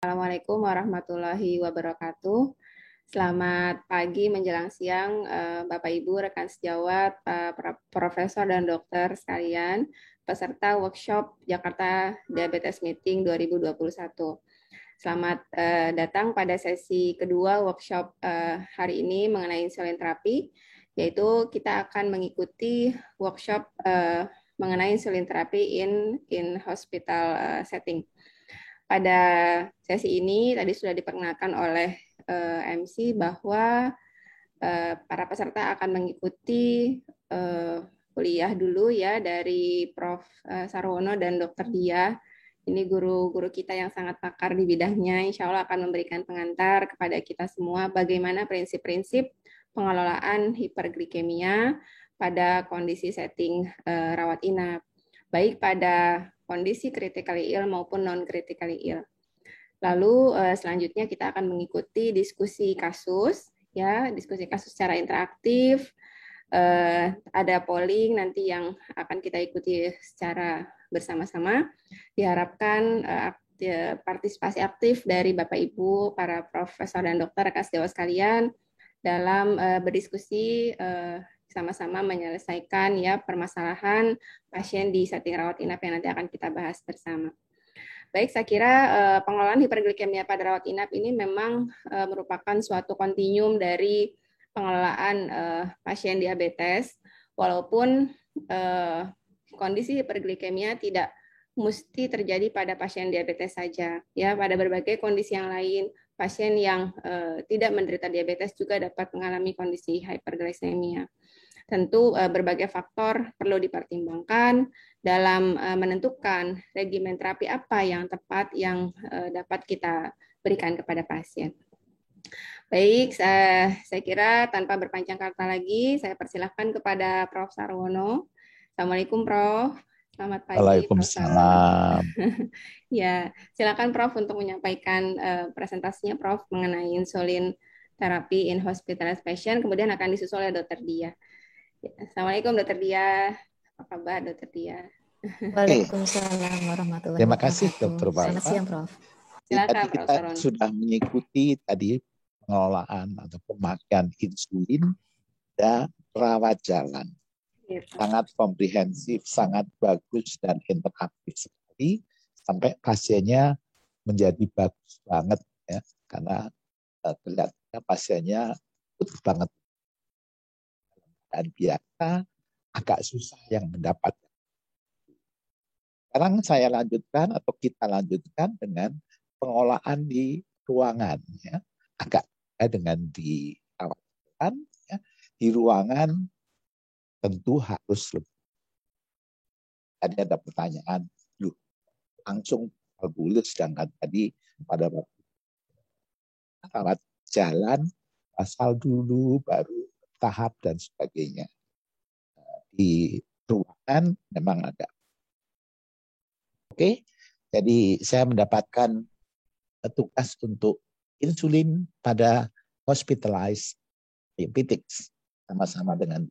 Assalamualaikum warahmatullahi wabarakatuh. Selamat pagi menjelang siang, Bapak Ibu, rekan sejawat, Profesor dan Dokter sekalian, peserta workshop Jakarta Diabetes Meeting 2021. Selamat datang pada sesi kedua workshop hari ini mengenai insulin terapi, yaitu kita akan mengikuti workshop mengenai insulin terapi in hospital setting. Pada sesi ini tadi sudah diperkenalkan oleh MC bahwa para peserta akan mengikuti kuliah dulu ya dari Prof. Sarwono dan Dr. Dia. Ini guru-guru kita yang sangat pakar di bidangnya, insya Allah akan memberikan pengantar kepada kita semua bagaimana prinsip-prinsip pengelolaan hiperglikemia pada kondisi setting rawat inap, baik pada kondisi critically ill maupun non-critically ill. Lalu selanjutnya kita akan mengikuti diskusi kasus, ya, diskusi kasus secara interaktif. Ada polling nanti yang akan kita ikuti secara bersama-sama. Diharapkan partisipasi aktif dari Bapak Ibu, para profesor dan dokter, rekan sejawat sekalian dalam berdiskusi sama-sama menyelesaikan ya permasalahan pasien di setting rawat inap yang nanti akan kita bahas bersama. Baik, saya kira pengelolaan hiperglikemia pada rawat inap ini memang merupakan suatu kontinuum dari pengelolaan pasien diabetes, walaupun kondisi hiperglikemia tidak mesti terjadi pada pasien diabetes saja, ya, pada berbagai kondisi yang lain, pasien yang tidak menderita diabetes juga dapat mengalami kondisi hyperglycemia. Tentu berbagai faktor perlu dipertimbangkan dalam menentukan regimen terapi apa yang tepat yang dapat kita berikan kepada pasien. Baik, saya kira tanpa berpanjang kata lagi, saya persilahkan kepada Prof. Sarwono. Assalamualaikum, Prof. Selamat pagi. Waalaikumsalam. Ya, silakan Prof untuk menyampaikan presentasinya, Prof, mengenai insulin terapi in hospital patient, kemudian akan disusul oleh Dr. Dia. Assalamualaikum Dr. Dia. Apa kabar Dr. Dia? Waalaikumsalam warahmatullahi Terima wabarakatuh. kasih Dr. Bapa. Selamat siang, Prof. Silakan, Tadi Prof. kita Sarono. sudah mengikuti tadi pengelolaan atau pemakaian insulin dan rawat jalan. Sangat komprehensif, sangat bagus dan interaktif sekali sampai pasiennya menjadi bagus banget ya, karena kelihatannya pasiennya good banget. Dan biasa agak susah yang mendapat. Sekarang saya lanjutkan atau kita lanjutkan dengan pengolahan di ruangan. Ya. Agak dengan di ruangan. Ya. Di ruangan tentu harus lebih. Tadi ada pertanyaan, langsung bulus sedangkan tadi pada waktu rawat jalan, asal dulu, baru tahap dan sebagainya. Di ruangan memang ada. Oke, jadi saya mendapatkan tugas untuk insulin pada hospitalized diabetics sama-sama dengan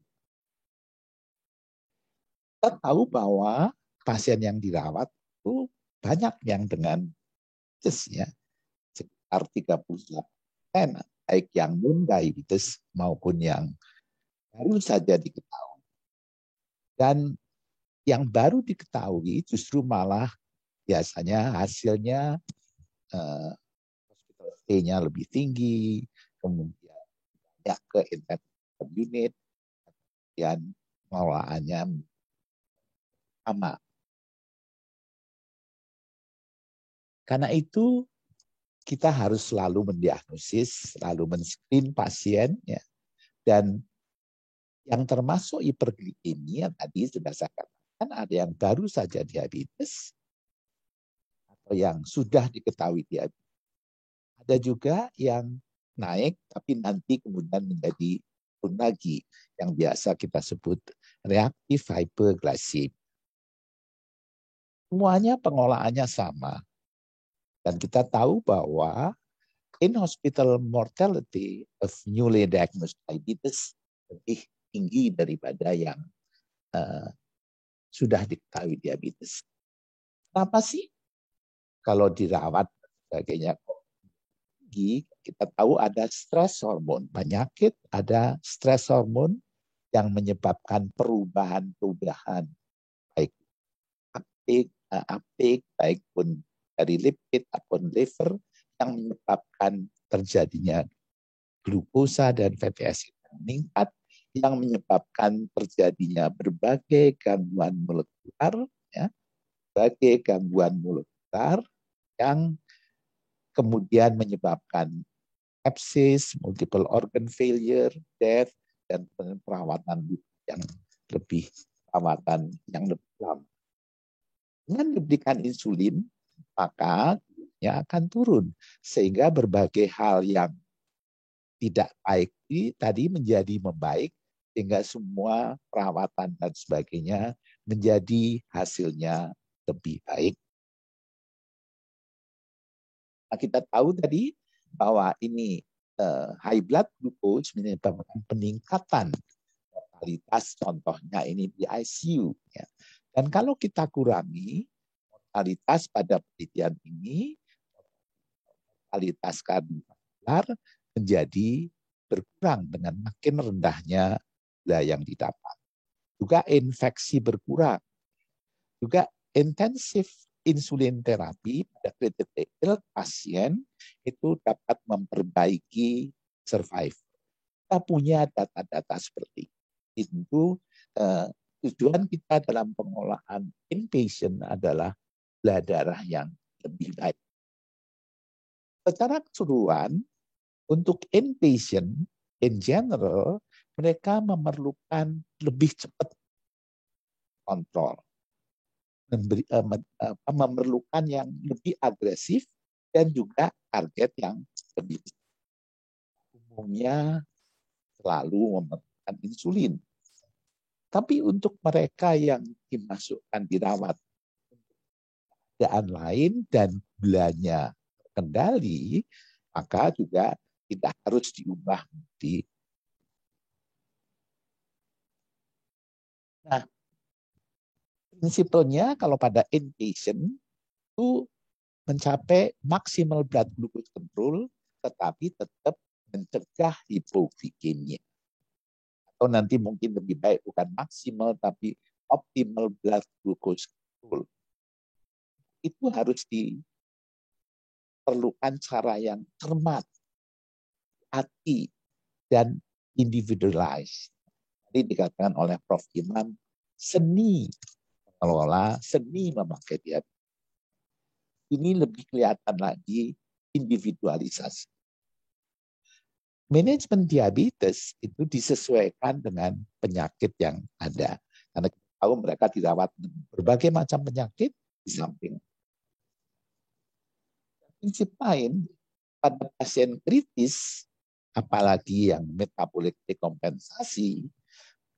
kita tahu bahwa pasien yang dirawat itu banyak yang dengan ya, sekitar 38%, baik yang non-diabetes maupun yang baru saja diketahui. Dan yang baru diketahui justru malah biasanya hasilnya hospital stay-nya lebih tinggi, kemudian banyak ke intensive unit, kemudian pengelolaannya sama. Karena itu kita harus selalu mendiagnosis, selalu men-screen pasien, ya. Dan yang termasuk hiperglikemia tadi sudah saya katakan ada yang baru saja diabetes atau yang sudah diketahui diabetes. Ada juga yang naik tapi nanti kemudian menjadi turun lagi yang biasa kita sebut reaktif hyperglycemia. Semuanya pengolahannya sama. Dan kita tahu bahwa in-hospital mortality of newly diagnosed diabetes lebih tinggi daripada yang sudah diketahui diabetes. Kenapa sih? Kalau dirawat sebagainya tinggi, kita tahu ada stres hormon. Penyakit ada stres hormon yang menyebabkan perubahan-perubahan baik uptake baik pun dari lipid ataupun liver yang menyebabkan terjadinya glukosa dan fatty acid meningkat, yang menyebabkan terjadinya berbagai gangguan molekular, ya, berbagai gangguan molekular yang kemudian menyebabkan sepsis, multiple organ failure, death, dan perawatan yang lebih lama. Dengan diberikan insulin, maka ya akan turun sehingga berbagai hal yang tidak baik ini tadi menjadi membaik, sehingga semua perawatan dan sebagainya menjadi hasilnya lebih baik. Nah, kita tahu tadi bahwa ini high blood glucose menyebabkan peningkatan mortalitas, contohnya ini di ICU. Ya. Dan kalau kita kurangi mortalitas pada penelitian ini, mortalitas kardiovaskular menjadi berkurang dengan makin rendahnya gula yang didapat. Juga infeksi berkurang. Juga intensif insulin terapi pada critical pasien itu dapat memperbaiki survival. Kita punya data-data seperti itu. Tujuan kita dalam pengolahan inpatient adalah gula darah yang lebih baik. Secara keseluruhan, untuk inpatient in general, mereka memerlukan lebih cepat kontrol. Memerlukan yang lebih agresif dan juga target yang lebih. Umumnya selalu memerlukan insulin. Tapi untuk mereka yang dimasukkan dirawat keadaan lain dan gulanya terkendali, maka juga tidak harus diubah. Nah, prinsipnya kalau pada inpatient itu mencapai maksimal blood glucose control, tetapi tetap mencegah hipoglikemia. Atau nanti mungkin lebih baik bukan maksimal, tapi optimal blood glucose control. Itu harus diperlukan cara yang cermat, hati, dan individualized. Tadi dikatakan oleh Prof. Imam, seni mengelola, seni memakai diabetes. Ini lebih kelihatan lagi individualisasi. Manajemen diabetes itu disesuaikan dengan penyakit yang ada. Karena kita tahu mereka dirawat berbagai macam penyakit di samping. Prinsip lain, pada pasien kritis, apalagi yang metabolik dekompensasi,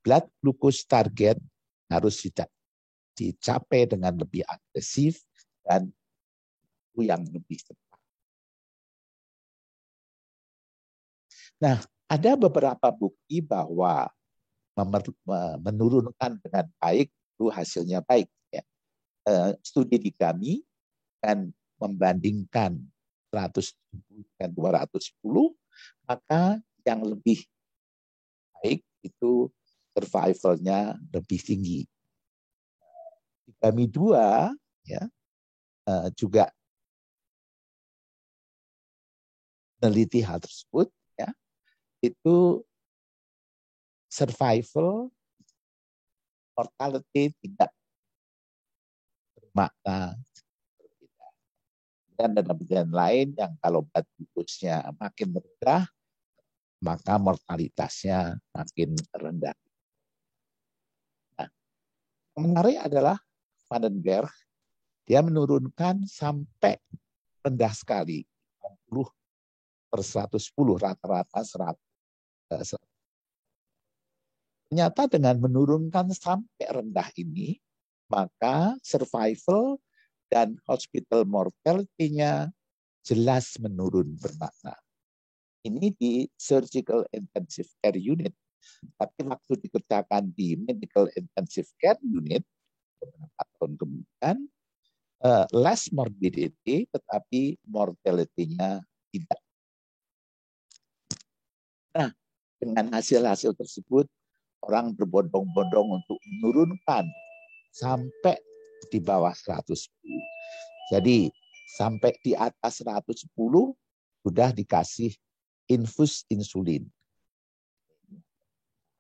blood glucose target harus dicapai dengan lebih agresif dan yang lebih cepat. Nah, ada beberapa bukti bahwa menurunkan dengan baik itu hasilnya baik. Ya. Studi di kami dan membandingkan 170 dan 210, maka yang lebih baik itu survival-nya lebih tinggi. Di kami 2 ya, juga meneliti hal tersebut, ya, itu survival mortality tidak bermakna berbeda. Dan ada penelitian lain yang kalau blood glucose-nya makin rendah, maka mortalitasnya makin rendah. Nah, yang menarik adalah Van den Berg, dia menurunkan sampai rendah sekali, 40/110, rata-rata 100. Ternyata dengan menurunkan sampai rendah ini, maka survival dan hospital mortality-nya jelas menurun bermakna. Ini di surgical intensive care unit. Tapi waktu dikerjakan di medical intensive care unit beberapa tahun kemudian, less morbidity, tetapi mortality-nya tidak. Nah, dengan hasil-hasil tersebut, orang berbondong-bondong untuk menurunkan sampai di bawah 110. Jadi sampai di atas 110 sudah dikasih infus insulin,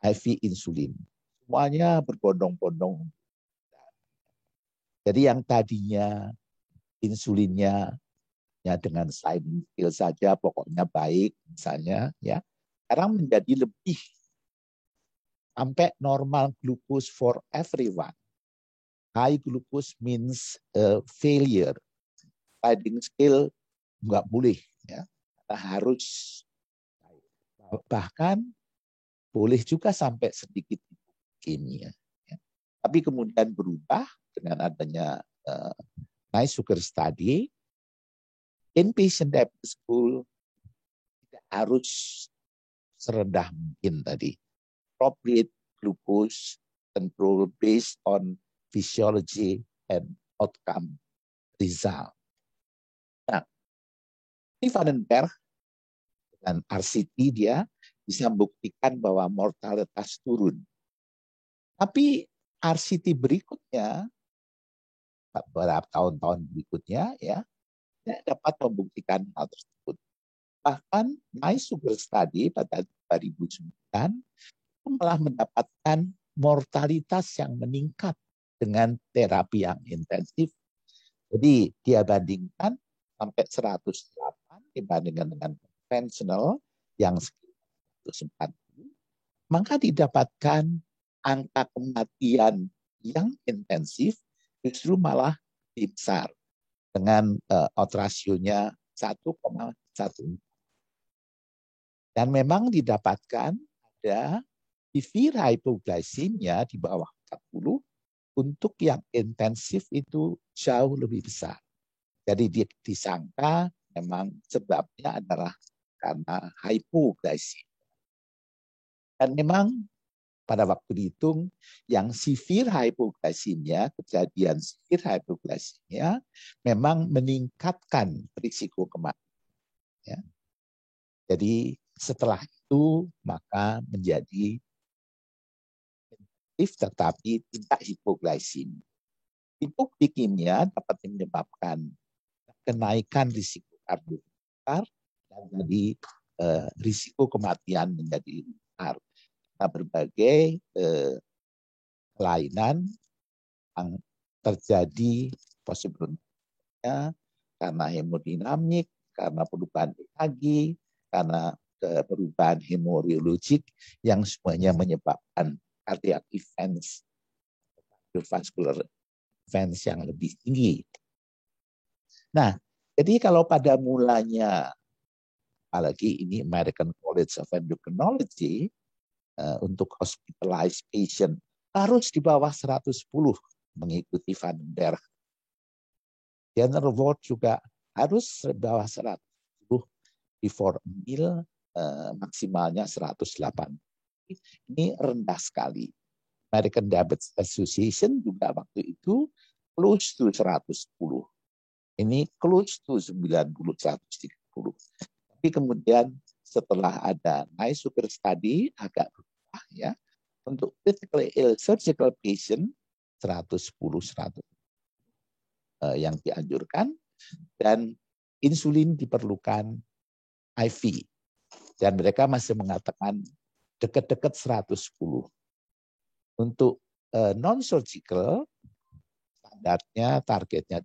IV insulin. Semuanya berbondong-bondong. Jadi yang tadinya insulinnya ya dengan sliding scale saja pokoknya baik misalnya ya, sekarang menjadi lebih sampai normal glucose for everyone. High glucose means failure. Sliding scale nggak boleh ya, harus, bahkan boleh juga sampai sedikit kimia. Ya. Tapi kemudian berubah dengan adanya nice sugar study. Inpatient diabetes school tidak harus serendah mungkin tadi. Appropriate glucose control based on physiology and outcome result. Nah, ini Vandenberg dan RCT dia bisa membuktikan bahwa mortalitas turun. Tapi RCT berikutnya, beberapa tahun-tahun berikutnya ya, tidak dapat membuktikan hal tersebut. Bahkan nice sugar study pada 2009 malah mendapatkan mortalitas yang meningkat dengan terapi yang intensif. Jadi dia bandingkan sampai 108 dibandingkan dengan konvensional yang 140, maka didapatkan angka kematian yang intensif justru malah lebih besar dengan odds ratio-nya 1,1. Dan memang didapatkan ada severe hypoglycemia di bawah 40, untuk yang intensif itu jauh lebih besar. Jadi disangka memang sebabnya adalah karena hypoglycemia. Dan memang pada waktu dihitung yang severe hypoglycemia, kejadian severe hypoglycemia memang meningkatkan risiko kematian. Ya. Jadi setelah itu maka menjadi intensif tetapi tidak hipoglikemia. Hipoglikemia dapat menyebabkan kenaikan risiko kardiovaskular dan jadi risiko kematian menjadi besar. Nah, berbagai kelainan yang terjadi possible-nya karena hemodinamik, karena perubahan EKG, karena perubahan hemorologik yang semuanya menyebabkan cardiac events, cardiovascular events yang lebih tinggi. Nah, jadi kalau pada mulanya, apalagi ini American College of Endocrinology, untuk hospitalized patient harus di bawah 110 mengikuti Vandenberg. General ward juga harus di bawah 110 before meal, maksimalnya 108. Ini rendah sekali. American Diabetes Association juga waktu itu close to 110. Ini close to 90, 130. Tapi kemudian setelah ada nice sugar study agak berubah ya. Untuk critically ill surgical patient 110 yang dianjurkan, dan insulin diperlukan IV. Dan mereka masih mengatakan dekat-dekat 110. Untuk non-surgical, standarnya, targetnya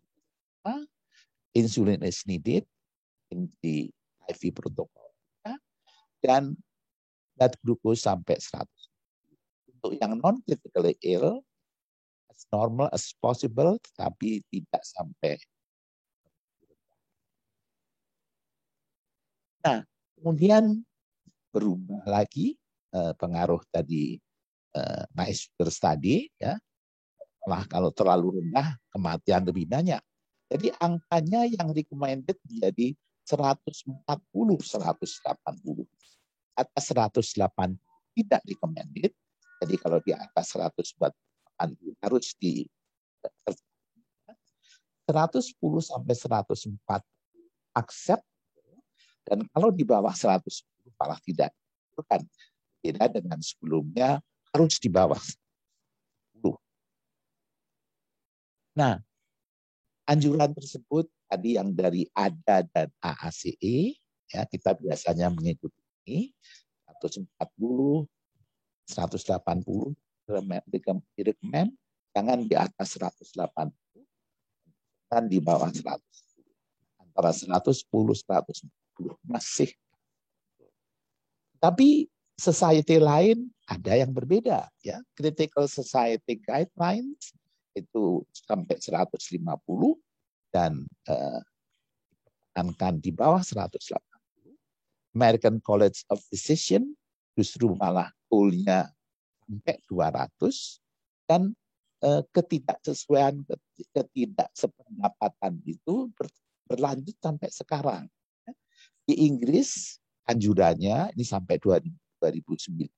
insulin is needed di IV protokol. Dan blood glucose sampai 100. Untuk yang non-critically ill, as normal as possible, tapi tidak sampai. Nah, kemudian berubah lagi pengaruh tadi nice sugar study, ya. Malah kalau terlalu rendah, kematian lebih banyak. Jadi angkanya yang recommended menjadi 140, 180. Atas 180 tidak recommended. Jadi kalau di atas 140 harus di. 110 sampai 104 accept, dan kalau di bawah 110 malah tidak. Itu kan beda dengan sebelumnya harus di bawah 10. Nah, anjuran tersebut tadi yang dari ADA dan AACE, ya, kita biasanya mengikuti ini 140, 180, direkomend jangan di atas 180 dan di bawah 100. Antara 110, 140 masih. Tapi society lain ada yang berbeda, ya. Critical Society Guidelines itu sampai 150 dan angka di bawah 180. American College of Physicians justru malah goalnya sampai 200, dan ketidaksesuaian, ketidaksependapatan itu berlanjut sampai sekarang. Di Inggris anjurannya ini sampai 2019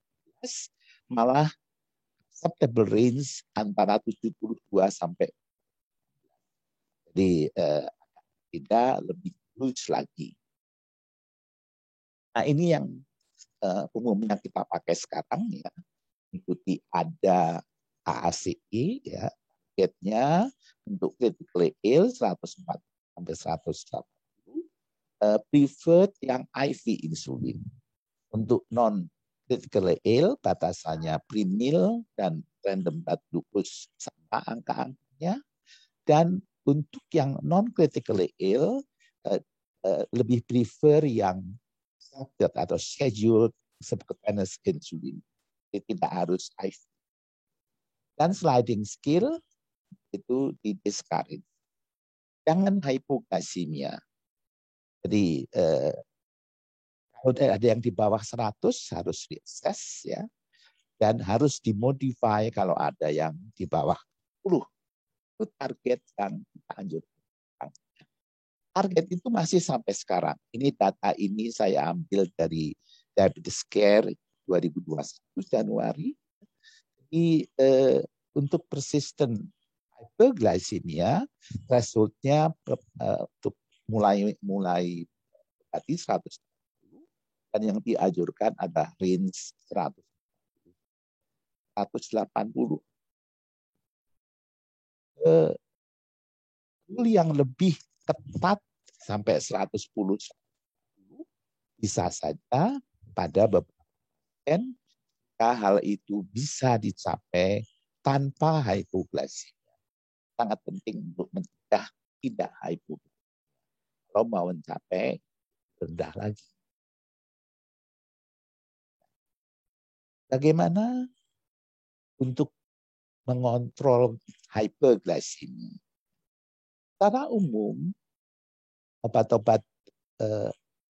malah acceptable range antara 72 sampai, jadi tidak lebih loose lagi. Nah, ini yang umumnya kita pakai sekarang, ya. Ikuti ada AACE, ya. Targetnya untuk critically ill 104 sampai 180. Preferred yang IV insulin. Untuk non critically ill batasannya pre-meal dan random blood glucose sama angka-angkanya. Dan untuk yang non critically ill lebih prefer yang atau scheduled subcutaneous insulin. Jadi tidak harus IV. Dan sliding scale itu di discourage. Jangan hypoglycemia. Jadi kalau ada yang di bawah 100 harus diakses, ya. Dan harus dimodify kalau ada yang di bawah 10. Itu target yang kita anjurkan. Target itu masih sampai sekarang. Ini data ini saya ambil dari Diabetes Care 2021 Januari. Jadi untuk persistent hyperglycemia, thresholdnya untuk mulai berarti 100, dan yang dianjurkan ada range 100, 180. Yang lebih ketat sampai 110 bisa saja pada beberapa pasien hal itu bisa dicapai tanpa hypoglycemia. Sangat penting untuk mencegah tidak hypoglycemia. Kalau mau mencapai rendah lagi. Bagaimana untuk mengontrol hyperglycemia? Secara umum, obat-obat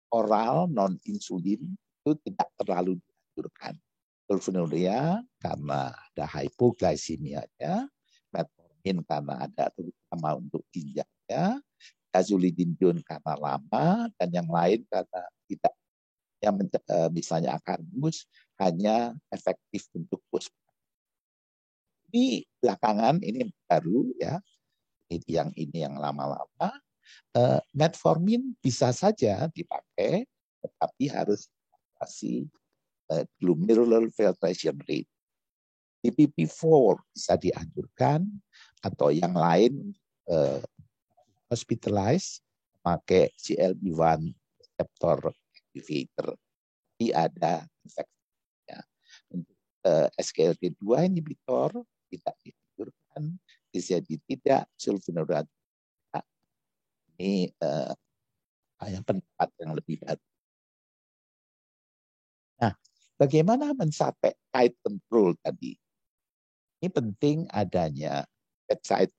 oral non-insulin itu tidak terlalu dianjurkan. Sulfonylurea karena ada hypoglycemia-nya, metformin karena ada terutama untuk ginjalnya, azolidindion karena lama, dan yang lain karena tidak. Yang misalnya akarmus hanya efektif untuk push. Ini belakangan ini baru, ya. Ini yang lama-lama. Metformin bisa saja dipakai, tetapi harus kasih glomerular filtration rate. DPP-4 bisa dianjurkan, atau yang lain hospitalize pakai GLP-1 receptor activator. Ini ada efeknya. Untuk SGLT2 inhibitor tidak dianjurkan, jadi tidak sulfonylurea. Ini yang pendapat yang lebih baru. Nah, bagaimana mencapai tight control tadi? Ini penting adanya bedside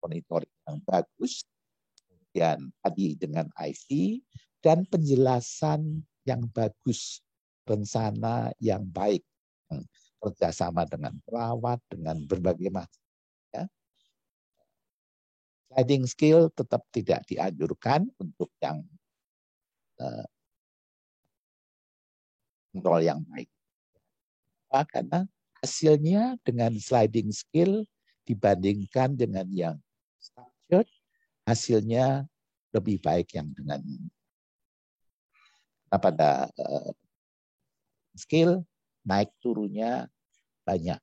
monitoring yang bagus, kemudian tadi dengan IV, dan penjelasan yang bagus, rencana yang baik, kerjasama dengan perawat, dengan berbagai macam. Ya. Sliding scale tetap tidak dianjurkan untuk yang kontrol yang baik. Karena hasilnya dengan sliding scale dibandingkan dengan yang structured hasilnya lebih baik yang dengan pada scale naik turunnya banyak,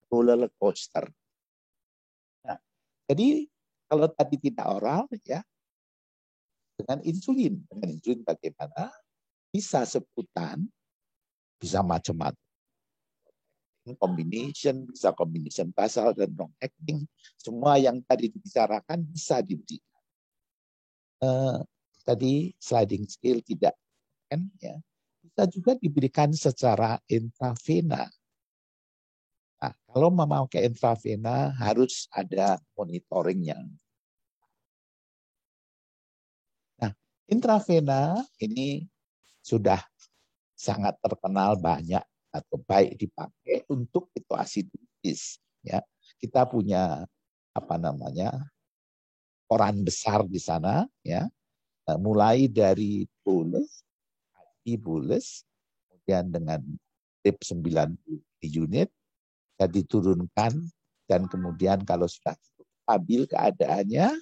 roller coaster. Nah, jadi kalau tadi tidak oral ya, dengan insulin bagaimana? Bisa sebutan, bisa macam-macam. Combination, bisa combination basal dan long acting, semua yang tadi dibicarakan bisa diberikan. Tadi sliding scale tidak kan ya, bisa juga diberikan secara intravena. Nah, kalau memakai intravena harus ada monitoringnya. Nah, intravena ini sudah sangat terkenal banyak atau baik dipakai untuk ketoasidosis. Ya, kita punya peran besar di sana, ya, mulai dari bolus, kemudian dengan drip 90 unit bisa diturunkan, dan kemudian kalau sudah stabil keadaannya,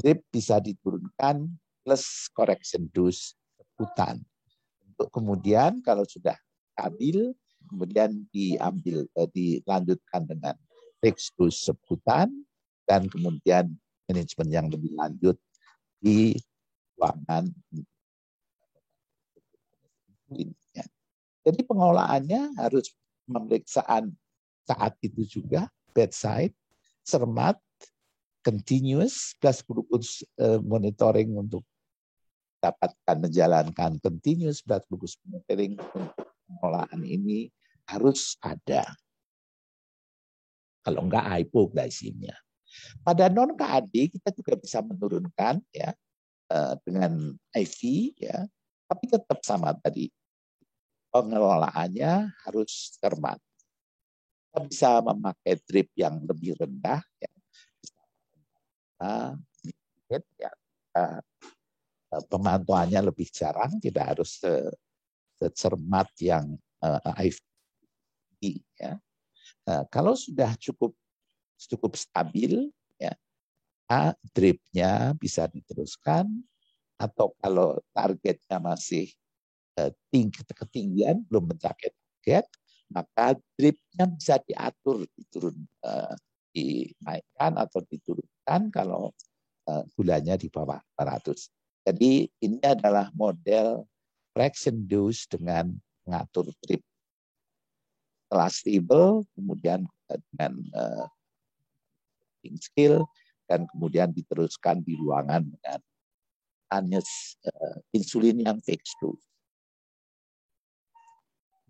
drip bisa diturunkan plus correction dose sebutan. Untuk kemudian kalau sudah stabil, kemudian dilanjutkan dengan fixed dose sebutan, dan kemudian manajemen yang lebih lanjut di ruangan. Jadi pengelolaannya harus pemeriksaan saat itu juga, bedside, cermat, continuous, plus glucose monitoring untuk dapatkan menjalankan continuous blood glucose monitoring. Untuk pengelolaan ini harus ada. Kalau enggak hypoglycemia. Pada non KAD kita juga bisa menurunkan ya dengan IV ya, tapi tetap sama tadi. Pengelolaannya harus cermat. Kita bisa memakai drip yang lebih rendah ya. Ya, pemantauannya lebih jarang, tidak harus secermat yang IV ya. Kalau sudah cukup stabil ya, dripnya bisa diteruskan, atau kalau targetnya masih ketinggian, belum mencapai target, maka dripnya bisa diatur, dinaikkan atau diturunkan kalau gulanya di bawah 400. Jadi ini adalah model fraction dose dengan mengatur drip. Setelah stable, kemudian dengan skill, dan kemudian diteruskan di ruangan dengan insulin yang fixed dose.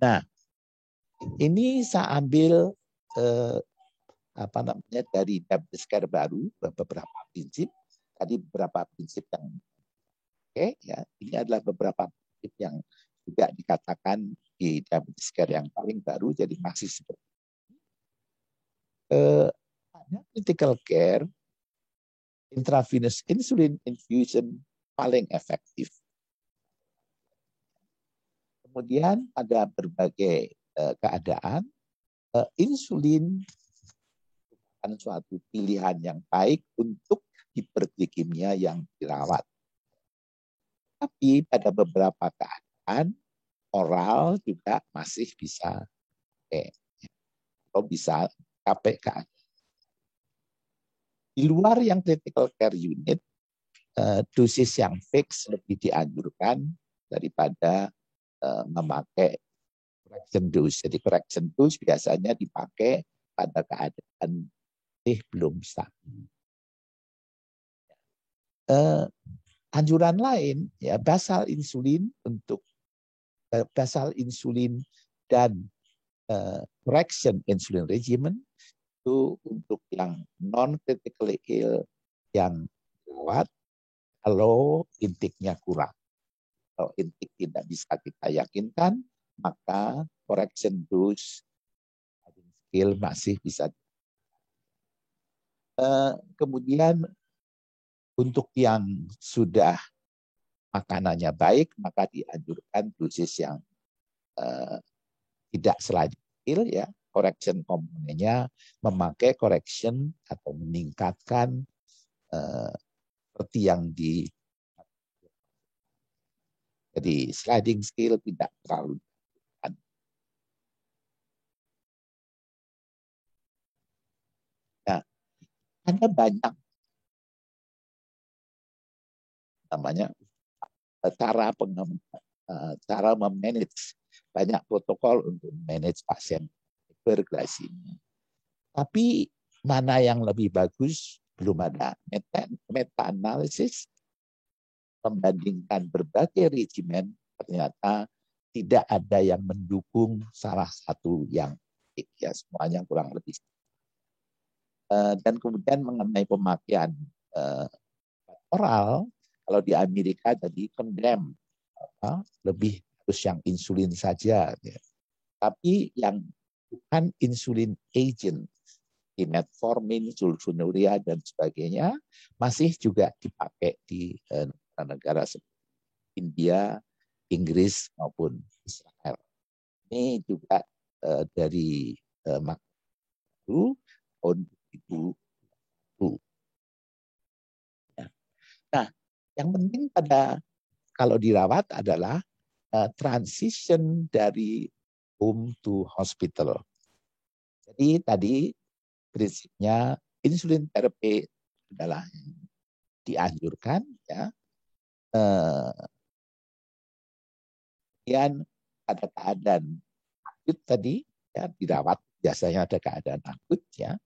Nah, ini saya ambil dari diabetes care baru, beberapa prinsip. Tadi beberapa prinsip yang ya, ini adalah beberapa prinsip yang juga dikatakan di diabetes care yang paling baru, jadi masih seperti critical care, intravenous insulin infusion paling efektif. Kemudian ada berbagai keadaan, insulin bukan suatu pilihan yang baik untuk hiperglikemia yang dirawat. Tapi pada beberapa keadaan, oral juga masih bisa atau bisa capai keadaan. Di luar yang critical care unit, dosis yang fix lebih dianjurkan daripada memakai correction dose. Jadi correction dose biasanya dipakai pada keadaan belum stabil. Anjuran lain ya, basal insulin dan correction insulin regimen itu untuk yang non critically ill yang dirawat kalau intiknya kurang. Kalau intik tidak bisa kita yakinkan, maka correction dose skill masih bisa. Kemudian untuk yang sudah makanannya baik, maka dianjurkan dosis yang tidak sliding scale ya. Correction komponennya memakai correction atau meningkatkan seperti yang jadi sliding scale tidak terlalu. Nah, ada banyak namanya cara memanage, banyak protokol untuk manage pasien hiperglikemia. Tapi mana yang lebih bagus belum ada. Meta-analisis membandingkan berbagai regimen ternyata tidak ada yang mendukung salah satu yang ya semuanya kurang lebih. Dan kemudian mengenai pemakaian oral, kalau di Amerika tadi condemn lebih harus yang insulin saja, ya. Tapi yang bukan insulin agent, metformin, sulfonylurea dan sebagainya masih juga dipakai di negara seperti India, Inggris maupun Israel. Ini juga dari tahun 2020. Nah, yang penting kalau dirawat adalah transition dari home to hospital. Jadi tadi prinsipnya insulin terapi adalah dianjurkan, ya. Kemudian ada keadaan akut tadi, ya, dirawat biasanya ada keadaan akut, ya.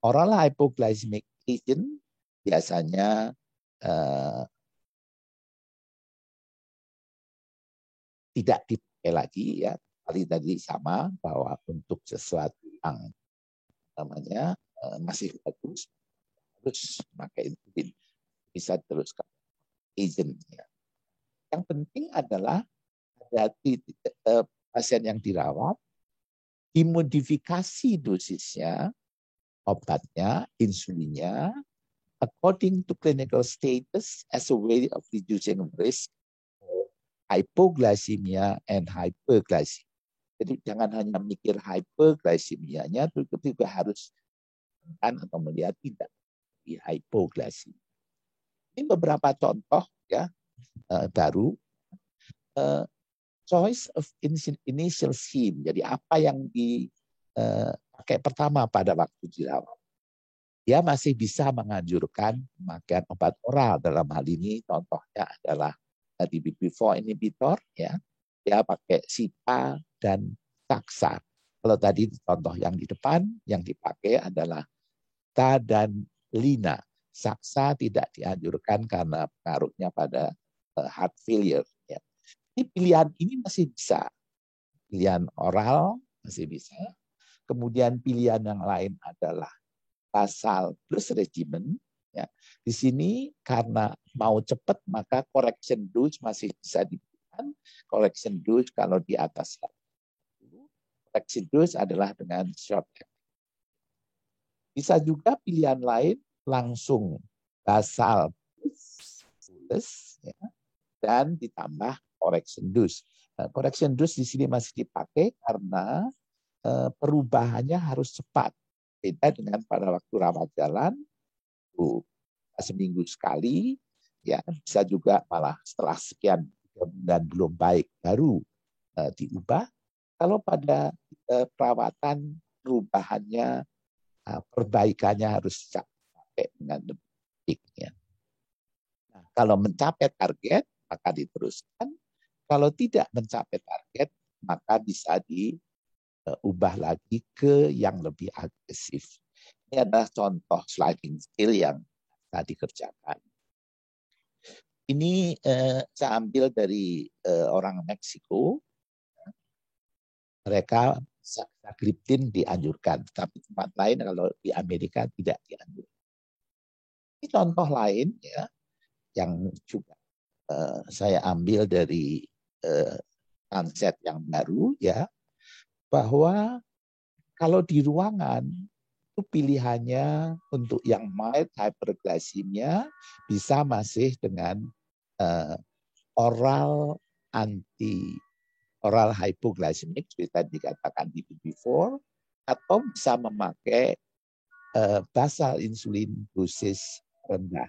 Oral hypoglycemic agent biasanya tidak dipakai lagi, ya. Kali tadi sama bahwa untuk sesuatu yang namanya masih bagus harus pakai insulin, bisa teruskan agent, ya. Yang penting adalah ada pasien yang dirawat dimodifikasi dosisnya, obatnya, insulinnya according to clinical status as a way of reducing risk hypoglycemia and hyperglycemia. Jadi jangan hanya mikir hyperglycemia-nya, tapi juga harus atau melihat tidak di hypoglycemia. Ini beberapa contoh, ya, baru choice of initial scheme. Jadi apa yang dipakai pertama pada waktu dirawat. Dia masih bisa menganjurkan pemakaian obat oral. Dalam hal ini contohnya adalah DPP-4 inhibitor, ya. Dia pakai SIPA dan Taxa. Kalau tadi contoh yang di depan yang dipakai adalah Ta dan Lina. Saksa tidak dianjurkan karena pengaruhnya pada heart failure, ya. Ini pilihan ini masih bisa. Pilihan oral masih bisa. Kemudian pilihan yang lain adalah basal plus regimen, ya. Di sini karena mau cepat maka correction dose masih bisa diberikan. Correction dose kalau di atas 1, correction dose adalah dengan short. Bisa juga pilihan lain langsung basal plus, ya, dan ditambah correction dose. Correction dose di sini masih dipakai karena perubahannya harus cepat. Beda dengan pada waktu rawat jalan, seminggu sekali, ya, bisa juga malah setelah sekian bulan belum baik baru diubah. Kalau pada perawatan perubahannya, perbaikannya harus dicapai dengan baik, ya. Nah, kalau mencapai target maka diteruskan. Kalau tidak mencapai target maka bisa diubah lagi ke yang lebih agresif. Ini adalah contoh sliding scale yang tadi kerjakan. Ini saya ambil dari orang Meksiko. Mereka saxagliptin dianjurkan, tapi tempat lain kalau di Amerika tidak dianjurkan. Ini contoh lain, ya, yang juga saya ambil dari konsep yang baru, ya, bahwa kalau di ruangan itu pilihannya untuk yang mild hyperglycemia bisa masih dengan oral hypoglycemic seperti tadi dikatakan DPP-4, atau bisa memakai basal insulin dosis rendah.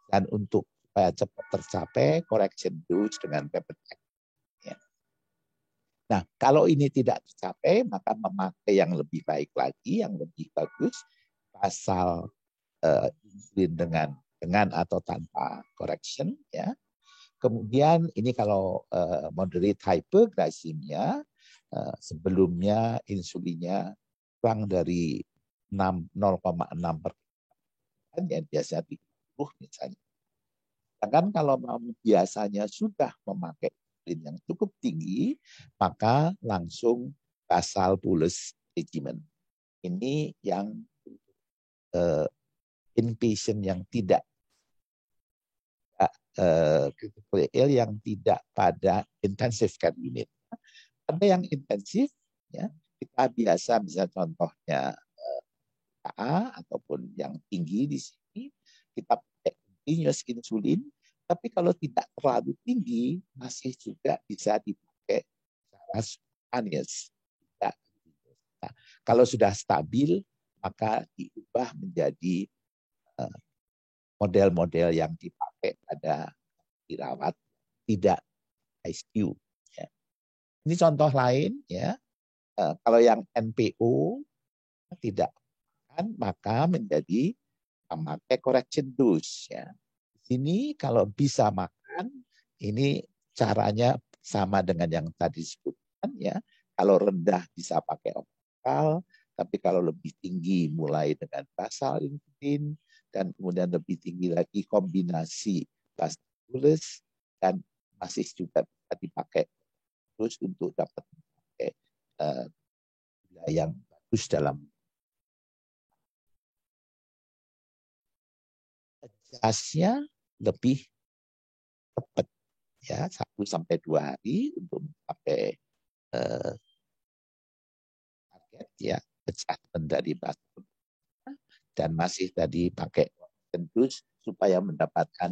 Dan untuk supaya cepat tercapai, correction dose dengan peptide. Ya. Nah, kalau ini tidak tercapai, maka memakai yang lebih baik lagi, yang lebih bagus, basal insulin dengan atau tanpa correction. Ya. Kemudian ini kalau moderate hyperglycemia, sebelumnya insulinnya kurang dari 0,6% yang biasa 30 misalnya. Sedangkan kalau biasanya sudah memakai insulin yang cukup tinggi, maka langsung basal bolus regimen. Ini yang inpatient yang tidak critical ill yang tidak pada intensive care unit. Ada yang intensif, ya kita biasa bisa contohnya A ataupun yang tinggi di sini kita pakai continuous insulin, tapi kalau tidak terlalu tinggi masih juga bisa dipakai secara spontaneous. Nah, kalau sudah stabil maka diubah menjadi model-model yang dipakai pada dirawat tidak ICU. Ya. Ini contoh lain ya. Kalau yang NPO tidak makan maka menjadi memakai correction dose. Ya. Di sini kalau bisa makan ini caranya sama dengan yang tadi disebutkan ya. Kalau rendah bisa pakai oral, tapi kalau lebih tinggi mulai dengan basal insulin dan kemudian lebih tinggi lagi kombinasi basal bolus dan masih juga bisa dipakai terus untuk dapat memakai yang bagus dalam adjustnya lebih cepat ya 1-2 hari untuk mencapai target ya adjustment dari basal dan masih tadi pakai terus supaya mendapatkan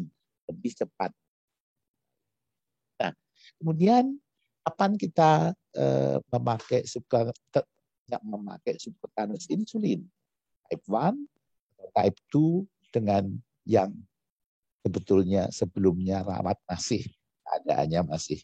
lebih cepat. Nah, kemudian kapan kita memakai subcutaneous insulin type 1 atau type 2 dengan yang sebetulnya sebelumnya rawat masih keadaannya masih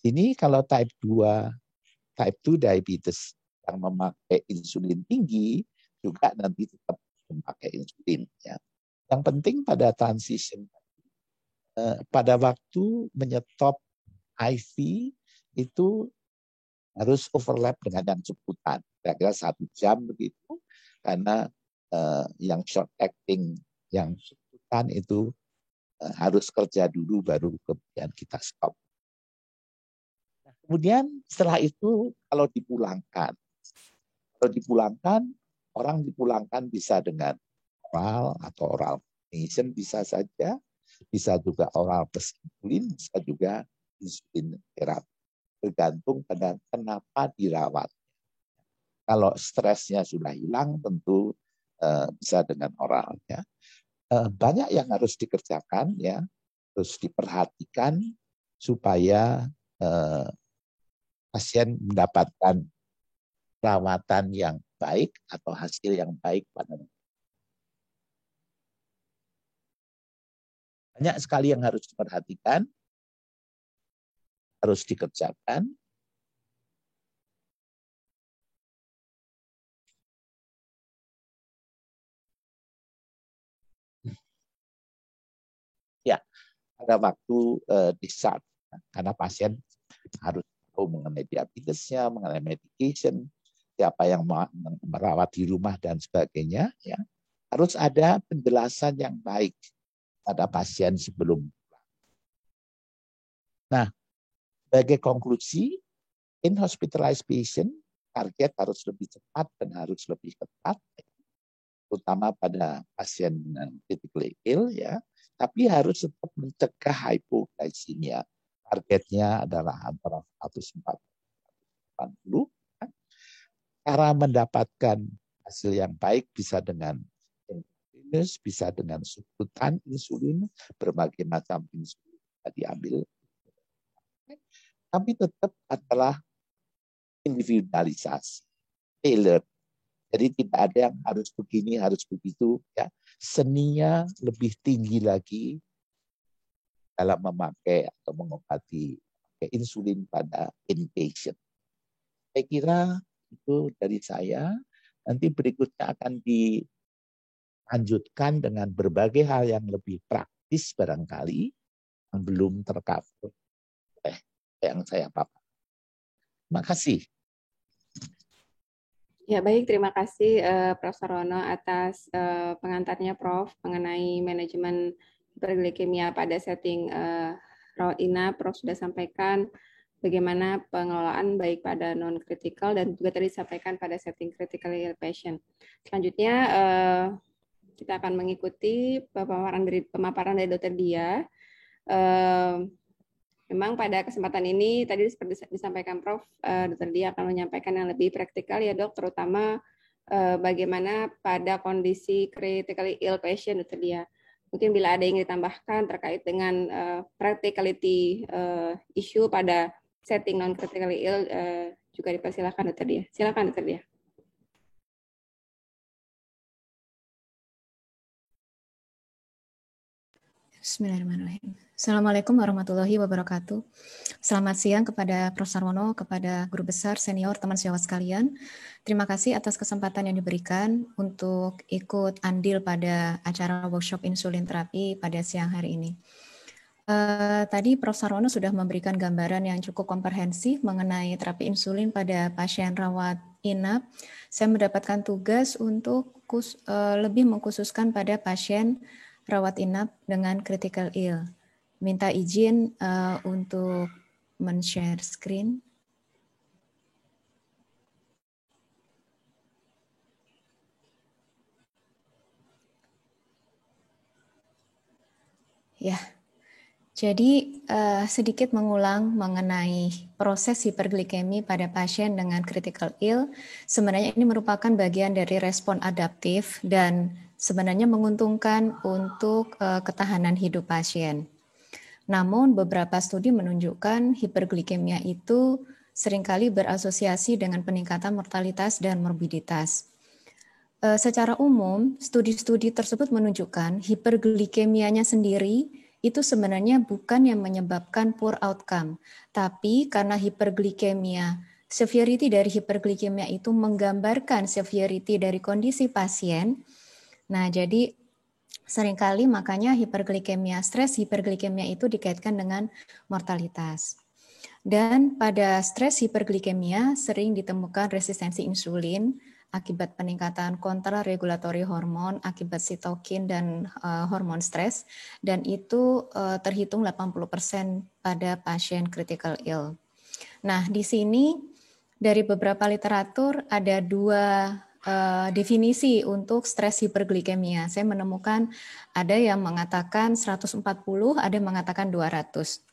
ini kalau type 2 diabetes yang memakai insulin tinggi juga nanti tetap memakai insulin ya. Yang penting pada transition pada waktu menyetop IV itu harus overlap dengan yang subkutan, kira-kira 1 jam begitu, karena yang short acting, yang subkutan itu harus kerja dulu baru kemudian kita stop. Nah, kemudian setelah itu kalau dipulangkan orang dipulangkan bisa dengan oral atau oral combination bisa saja. Bisa juga oral plus insulin, bisa juga insulin terapi. Tergantung pada kenapa dirawat. Kalau stresnya sudah hilang, tentu bisa dengan oral. Ya. Banyak yang harus dikerjakan, ya, harus diperhatikan supaya pasien mendapatkan perawatan yang baik atau hasil yang baik pada banyak sekali yang harus diperhatikan, harus dikerjakan. Ya, pada waktu discharge, karena pasien harus tahu mengenai diabetesnya, mengenai medication, siapa yang merawat di rumah dan sebagainya. Ya, harus ada penjelasan yang baik pada pasien sebelum. Nah, sebagai konklusi, in hospitalized patient, target harus lebih cepat dan harus lebih ketat, terutama pada pasien dengan critically ill, ya. Tapi harus tetap mencegah hypoglycemia. Targetnya adalah antara 140-180. Cara mendapatkan hasil yang baik bisa dengan insulin, bisa dengan subkutan insulin, berbagai macam insulin bisa diambil. Tapi tetap adalah individualisasi, tailored. Jadi tidak ada yang harus begini, harus begitu. Ya. Seninya lebih tinggi lagi dalam memakai atau mengobati insulin pada inpatient. Saya kira itu dari saya. Nanti berikutnya akan dilanjutkan dengan berbagai hal yang lebih praktis barangkali yang belum tercover oleh yang saya paparkan. Terima kasih. Ya, baik. Terima kasih Profesor Rono atas pengantarnya Prof mengenai manajemen hiperglikemia pada setting rawat inap. Prof sudah sampaikan bagaimana pengelolaan baik pada non-critical dan juga tadi disampaikan pada setting critically ill patient. Selanjutnya kita akan mengikuti pemaparan dari Dr. Dia. Memang pada kesempatan ini tadi seperti disampaikan Prof, Dr. Dia akan menyampaikan yang lebih praktikal ya Dok, terutama bagaimana pada kondisi critically ill patient Dr. Dia. Mungkin bila ada yang ditambahkan terkait dengan practicality issue pada setting non critically ill juga dipersilakan Dr. Dia. Silakan Dr. Dia. Bismillahirrahmanirrahim. Assalamualaikum warahmatullahi wabarakatuh. Selamat siang kepada Prof. Sarwono, kepada guru besar, senior, teman sejawat sekalian. Terima kasih atas kesempatan yang diberikan untuk ikut andil pada acara workshop insulin terapi pada siang hari ini. Tadi Prof. Sarwono sudah memberikan gambaran yang cukup komprehensif mengenai terapi insulin pada pasien rawat inap. Saya mendapatkan tugas untuk lebih mengkhususkan pada pasien rawat inap dengan critical ill. Minta izin untuk men-share screen. Ya, jadi sedikit mengulang mengenai proses hiperglikemi pada pasien dengan critical ill. Sebenarnya ini merupakan bagian dari respon adaptif dan sebenarnya menguntungkan untuk ketahanan hidup pasien. Namun beberapa studi menunjukkan hiperglikemia itu seringkali berasosiasi dengan peningkatan mortalitas dan morbiditas. Secara umum, studi-studi tersebut menunjukkan hiperglikemianya sendiri itu sebenarnya bukan yang menyebabkan poor outcome, tapi karena hiperglikemia, severity dari hiperglikemia itu menggambarkan severity dari kondisi pasien. Nah, jadi seringkali makanya hiperglikemia, stres hiperglikemia itu dikaitkan dengan mortalitas. Dan pada stres hiperglikemia sering ditemukan resistensi insulin akibat peningkatan kontraregulatory hormon, akibat sitokin dan hormon stres, dan itu terhitung 80% pada pasien critical ill. Nah, di sini dari beberapa literatur ada dua definisi untuk stres hiperglikemia. Saya menemukan ada yang mengatakan 140, ada yang mengatakan 200.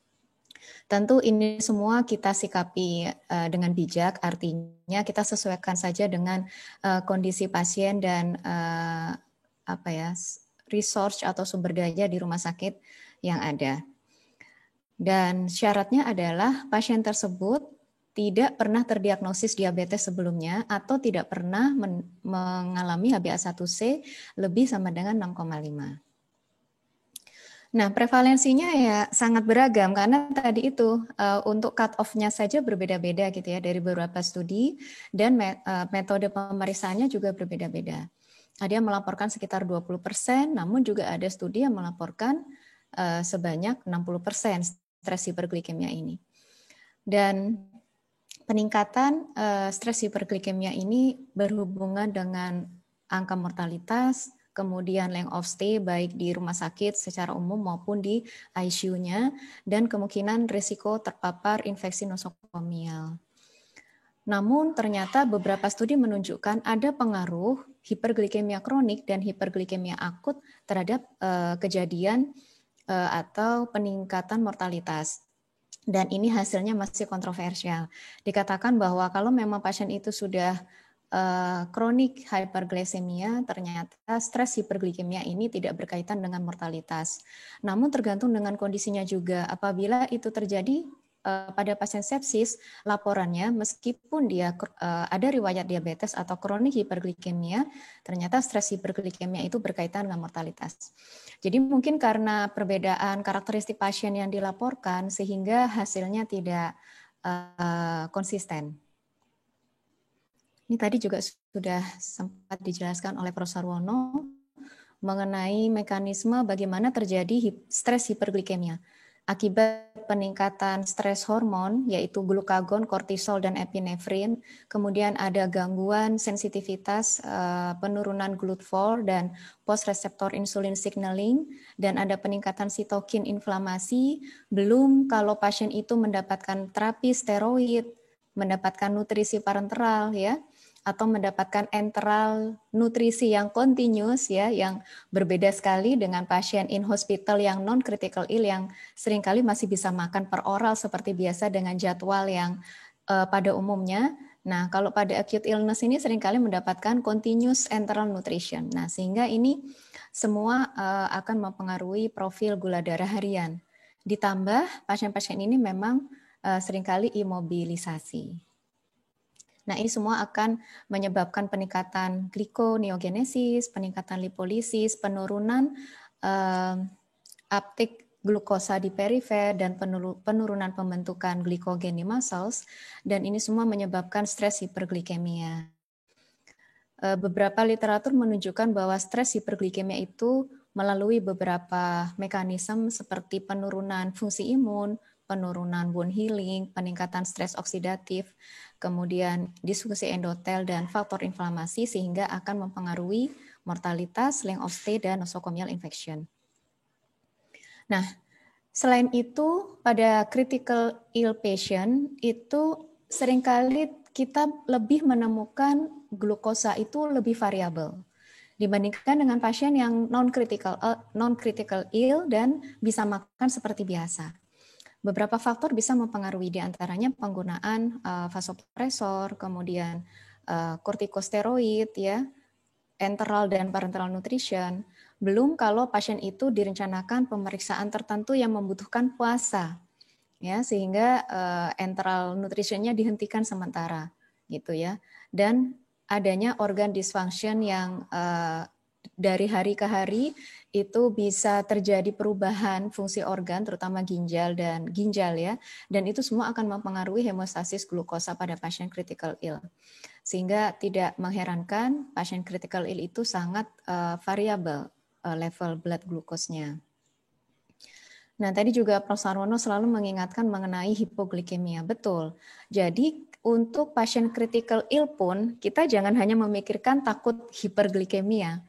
Tentu ini semua kita sikapi dengan bijak, artinya kita sesuaikan saja dengan kondisi pasien dan resource atau sumber daya di rumah sakit yang ada. Dan syaratnya adalah pasien tersebut tidak pernah terdiagnosis diabetes sebelumnya atau tidak pernah mengalami HbA1c lebih sama dengan 6,5. Nah, prevalensinya ya sangat beragam karena tadi itu untuk cut off-nya saja berbeda-beda gitu ya dari beberapa studi dan metode pemeriksaannya juga berbeda-beda. Ada yang melaporkan sekitar 20%, namun juga ada studi yang melaporkan sebanyak 60% stres hiperglikemia ini. Dan peningkatan stres hiperglikemia ini berhubungan dengan angka mortalitas, kemudian length of stay baik di rumah sakit secara umum maupun di ICU-nya, dan kemungkinan risiko terpapar infeksi nosokomial. Namun ternyata beberapa studi menunjukkan ada pengaruh hiperglikemia kronik dan hiperglikemia akut terhadap kejadian atau peningkatan mortalitas. Dan ini hasilnya masih kontroversial. Dikatakan bahwa kalau memang pasien itu sudah kronik hyperglycemia, ternyata stres hiperglikemia ini tidak berkaitan dengan mortalitas. Namun tergantung dengan kondisinya juga. Apabila itu terjadi pada pasien sepsis, laporannya meskipun dia ada riwayat diabetes atau kronik hiperglikemia, ternyata stres hiperglikemia itu berkaitan dengan mortalitas. Jadi mungkin karena perbedaan karakteristik pasien yang dilaporkan sehingga hasilnya tidak konsisten. Ini tadi juga sudah sempat dijelaskan oleh Profesor Wono mengenai mekanisme bagaimana terjadi stres hiperglikemia. Akibat peningkatan stres hormon, yaitu glukagon, kortisol, dan epinefrin, kemudian ada gangguan sensitivitas, penurunan GLUT4 dan post-reseptor insulin signaling, dan ada peningkatan sitokin inflamasi, belum kalau pasien itu mendapatkan terapi steroid, mendapatkan nutrisi parenteral, ya, atau mendapatkan enteral nutrisi yang continuous, ya, yang berbeda sekali dengan pasien in hospital yang non critical ill yang seringkali masih bisa makan per oral seperti biasa dengan jadwal yang pada umumnya. Nah, kalau pada acute illness ini seringkali mendapatkan continuous enteral nutrition. Nah, sehingga ini semua akan mempengaruhi profil gula darah harian. Ditambah pasien-pasien ini memang seringkali imobilisasi. Nah, ini semua akan menyebabkan peningkatan glikoneogenesis, peningkatan lipolisis, penurunan uptake glukosa di perifer, dan penurunan pembentukan glikogen di muscles, dan ini semua menyebabkan stres hiperglikemia. Beberapa literatur menunjukkan bahwa stres hiperglikemia itu melalui beberapa mekanisme seperti penurunan fungsi imun, penurunan wound healing, peningkatan stres oksidatif, kemudian disfungsi endotel dan faktor inflamasi sehingga akan mempengaruhi mortalitas, length of stay, dan nosocomial infection. Nah, selain itu pada critical ill patient itu seringkali kita lebih menemukan glukosa itu lebih variabel dibandingkan dengan pasien yang non-critical ill dan bisa makan seperti biasa. Beberapa faktor bisa mempengaruhi, diantaranya penggunaan vasopresor, kemudian kortikosteroid, ya, enteral dan parenteral nutrition. Belum kalau pasien itu direncanakan pemeriksaan tertentu yang membutuhkan puasa, ya, sehingga enteral nutritionnya dihentikan sementara, gitu ya. Dan adanya organ dysfunction yang dari hari ke hari itu bisa terjadi perubahan fungsi organ, terutama ginjal ya, dan itu semua akan mempengaruhi hemostasis glukosa pada pasien critical ill. Sehingga tidak mengherankan pasien critical ill itu sangat variabel level blood glucose-nya. Nah, tadi juga Prof. Sarwono selalu mengingatkan mengenai hipoglikemia. Betul. Jadi untuk pasien critical ill pun kita jangan hanya memikirkan takut hiperglikemia.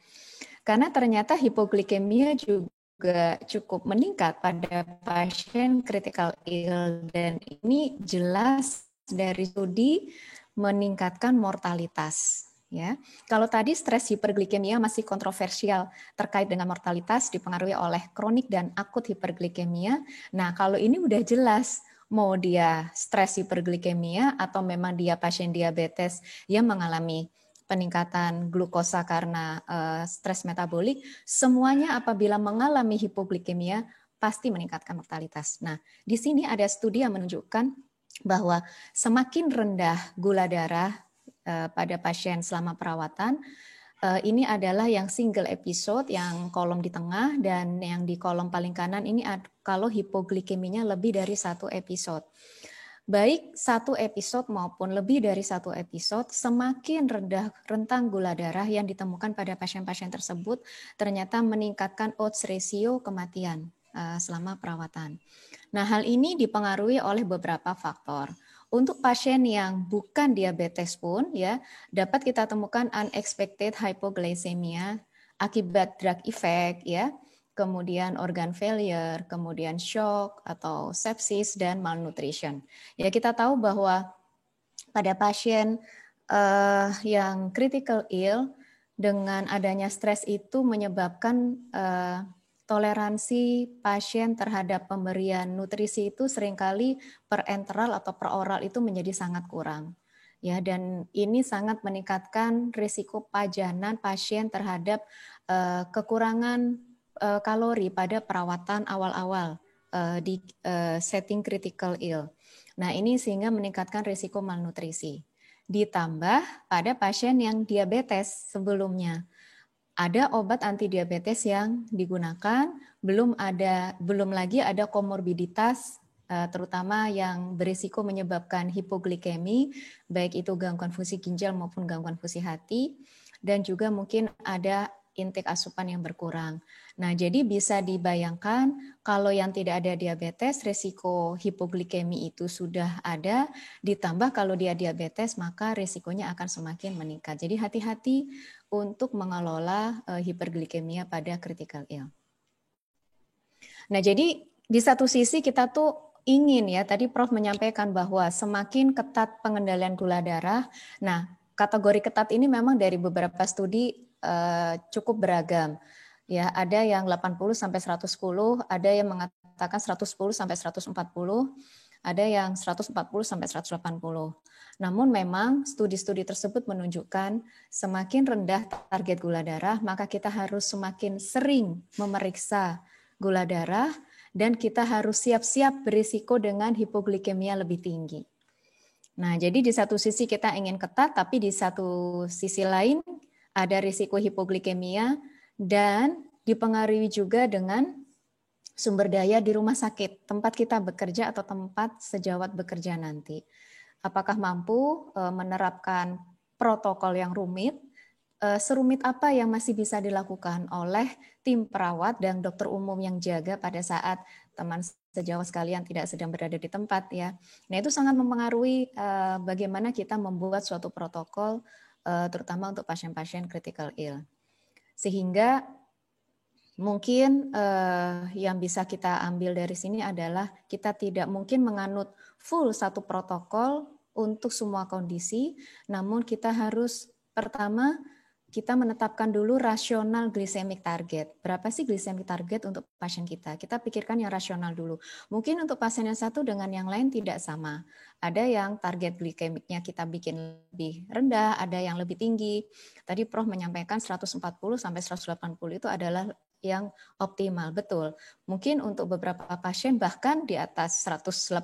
Karena ternyata hipoglikemia juga cukup meningkat pada pasien critical ill, dan ini jelas dari studi meningkatkan mortalitas. Ya, kalau tadi stres hiperglikemia masih kontroversial terkait dengan mortalitas dipengaruhi oleh kronik dan akut hiperglikemia. Nah, kalau ini udah jelas mau dia stres hiperglikemia atau memang dia pasien diabetes yang mengalami peningkatan glukosa karena stres metabolik, semuanya apabila mengalami hipoglikemia pasti meningkatkan mortalitas. Nah, di sini ada studi yang menunjukkan bahwa semakin rendah gula darah pada pasien selama perawatan, ini adalah yang single episode, yang kolom di tengah, dan yang di kolom paling kanan ini kalau hipoglikeminya lebih dari 1 episode. Baik 1 episode maupun lebih dari 1 episode, semakin rendah rentang gula darah yang ditemukan pada pasien-pasien tersebut ternyata meningkatkan odds ratio kematian selama perawatan. Nah, hal ini dipengaruhi oleh beberapa faktor. Untuk pasien yang bukan diabetes pun, ya, dapat kita temukan unexpected hypoglycemia akibat drug effect, ya, kemudian organ failure, kemudian shock atau sepsis, dan malnutrition. Ya, kita tahu bahwa pada pasien yang critical ill dengan adanya stres itu menyebabkan toleransi pasien terhadap pemberian nutrisi itu seringkali per enteral atau per oral itu menjadi sangat kurang. Ya, dan ini sangat meningkatkan risiko pajanan pasien terhadap kekurangan kalori pada perawatan awal-awal di setting critical ill. Nah, ini sehingga meningkatkan risiko malnutrisi. Ditambah pada pasien yang diabetes sebelumnya. Ada obat antidiabetes yang digunakan, belum lagi ada komorbiditas terutama yang berisiko menyebabkan hipoglikemi, baik itu gangguan fungsi ginjal maupun gangguan fungsi hati, dan juga mungkin ada intake asupan yang berkurang. Nah, jadi bisa dibayangkan kalau yang tidak ada diabetes, risiko hipoglikemi itu sudah ada, ditambah kalau dia diabetes, maka risikonya akan semakin meningkat. Jadi hati-hati untuk mengelola hiperglikemia pada critical ill. Nah, jadi di satu sisi kita tuh ingin ya, tadi Prof menyampaikan bahwa semakin ketat pengendalian gula darah. Nah, kategori ketat ini memang dari beberapa studi cukup beragam. Ya, ada yang 80 sampai 110, ada yang mengatakan 110 sampai 140, ada yang 140 sampai 180. Namun memang studi-studi tersebut menunjukkan semakin rendah target gula darah, maka kita harus semakin sering memeriksa gula darah, dan kita harus siap-siap berisiko dengan hipoglikemia lebih tinggi. Nah, jadi di satu sisi kita ingin ketat, tapi di satu sisi lain ada risiko hipoglikemia dan dipengaruhi juga dengan sumber daya di rumah sakit, tempat kita bekerja atau tempat sejawat bekerja nanti. Apakah mampu menerapkan protokol yang rumit, serumit apa yang masih bisa dilakukan oleh tim perawat dan dokter umum yang jaga pada saat teman sejawat sekalian tidak sedang berada di tempat ya. Nah, itu sangat mempengaruhi bagaimana kita membuat suatu protokol terutama untuk pasien-pasien critical ill. Sehingga mungkin yang bisa kita ambil dari sini adalah kita tidak mungkin menganut full satu protokol untuk semua kondisi, namun kita harus pertama kita menetapkan dulu rasional glycemic target. Berapa sih glycemic target untuk pasien kita? Kita pikirkan yang rasional dulu. Mungkin untuk pasien yang satu dengan yang lain tidak sama. Ada yang target glikemiknya kita bikin lebih rendah, ada yang lebih tinggi. Tadi Prof menyampaikan 140 sampai 180 itu adalah yang optimal, betul. Mungkin untuk beberapa pasien bahkan di atas 180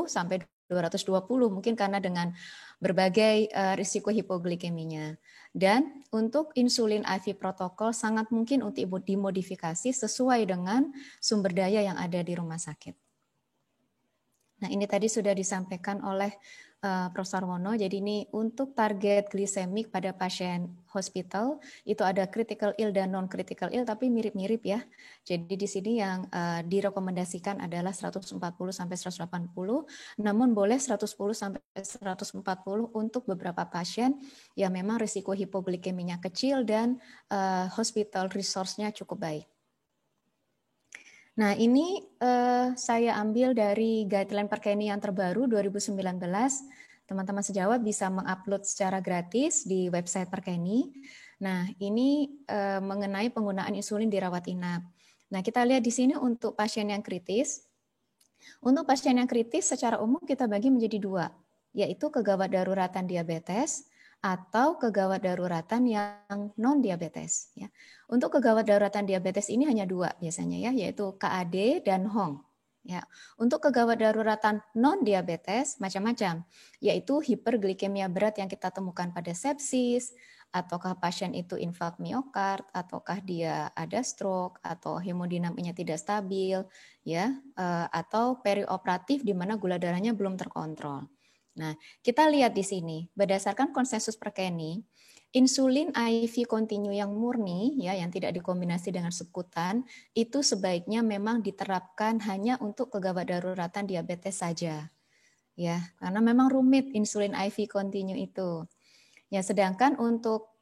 sampai 220 mungkin karena dengan berbagai risiko hipoglikeminya. Dan untuk insulin IV protokol sangat mungkin untuk dimodifikasi sesuai dengan sumber daya yang ada di rumah sakit. Nah, ini tadi sudah disampaikan oleh Prof. Sarwono. Jadi ini untuk target glisemik pada pasien hospital itu ada critical ill dan non critical ill, tapi mirip-mirip ya. Jadi di sini yang direkomendasikan adalah 140 sampai 180, namun boleh 110 sampai 140 untuk beberapa pasien yang memang risiko hipoglikeminya kecil dan hospital resource-nya cukup baik. Nah, ini saya ambil dari guideline Perkeni yang terbaru 2019. Teman-teman sejawat bisa mengupload secara gratis di website Perkeni. Nah, ini mengenai penggunaan insulin di rawat inap. Nah, kita lihat di sini untuk pasien yang kritis. Untuk pasien yang kritis secara umum kita bagi menjadi dua, yaitu kegawat daruratan diabetes atau kegawat daruratan yang non-diabetes. Ya. Untuk kegawat daruratan diabetes ini hanya dua biasanya ya, yaitu KAD dan HONG. Ya. Untuk kegawat daruratan non-diabetes macam-macam, yaitu hiperglikemia berat yang kita temukan pada sepsis, ataukah pasien itu infark miokard, ataukah dia ada stroke, atau hemodinamiknya tidak stabil, ya, atau perioperatif di mana gula darahnya belum terkontrol. Nah, kita lihat di sini, berdasarkan konsensus Perkeni, insulin IV kontinu yang murni, ya, yang tidak dikombinasi dengan subkutan, itu sebaiknya memang diterapkan hanya untuk kegawat daruratan diabetes saja, ya, karena memang rumit insulin IV kontinu itu. Ya, sedangkan untuk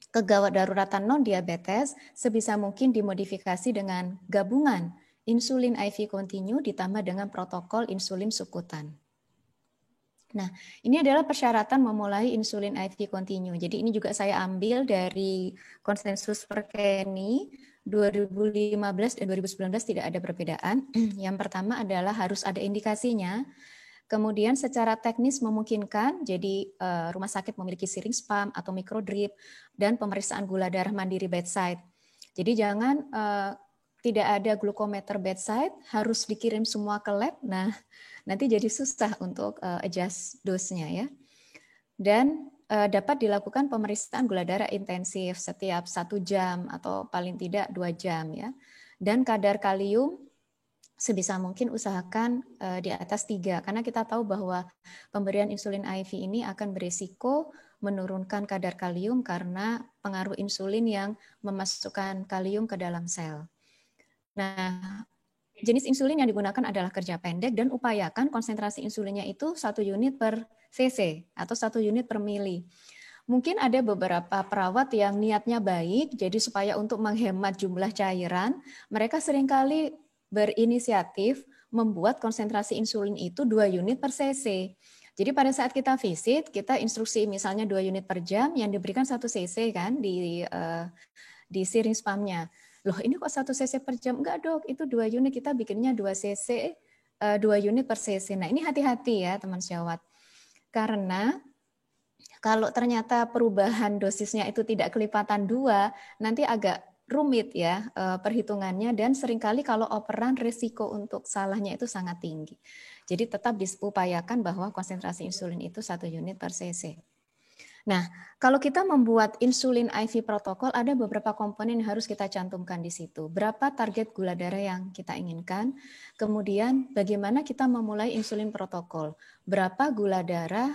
kegawat daruratan non-diabetes sebisa mungkin dimodifikasi dengan gabungan insulin IV kontinu ditambah dengan protokol insulin subkutan. Nah, ini adalah persyaratan memulai insulin IV kontinu. Jadi ini juga saya ambil dari konsensus Perkeni 2015 dan 2019 tidak ada perbedaan. Yang pertama adalah harus ada indikasinya. Kemudian secara teknis memungkinkan, jadi rumah sakit memiliki syringe pump atau microdrip dan pemeriksaan gula darah mandiri bedside. Jadi jangan tidak ada glukometer bedside, harus dikirim semua ke lab. Nah, nanti jadi susah untuk adjust dose-nya ya. Dan dapat dilakukan pemeriksaan gula darah intensif setiap 1 jam atau paling tidak 2 jam ya. Dan kadar kalium sebisa mungkin usahakan di atas 3, karena kita tahu bahwa pemberian insulin IV ini akan berisiko menurunkan kadar kalium karena pengaruh insulin yang memasukkan kalium ke dalam sel. Nah, jenis insulin yang digunakan adalah kerja pendek dan upayakan konsentrasi insulinnya itu 1 unit per cc atau 1 unit per mili. Mungkin ada beberapa perawat yang niatnya baik, jadi supaya untuk menghemat jumlah cairan, mereka seringkali berinisiatif membuat konsentrasi insulin itu 2 unit per cc. Jadi pada saat kita visit, kita instruksi misalnya 2 unit per jam, yang diberikan 1 cc kan di syringe pumpnya. Loh ini kok 1 cc per jam? Enggak dok, itu 2 unit, kita bikinnya 2 cc, 2 unit per cc. Nah ini hati-hati ya teman sejawat. Karena kalau ternyata perubahan dosisnya itu tidak kelipatan 2, nanti agak rumit ya perhitungannya, dan seringkali kalau operan risiko untuk salahnya itu sangat tinggi. Jadi tetap diupayakan bahwa konsentrasi insulin itu 1 unit per cc. Nah, kalau kita membuat insulin IV protokol, ada beberapa komponen yang harus kita cantumkan di situ. Berapa target gula darah yang kita inginkan, kemudian bagaimana kita memulai insulin protokol, berapa gula darah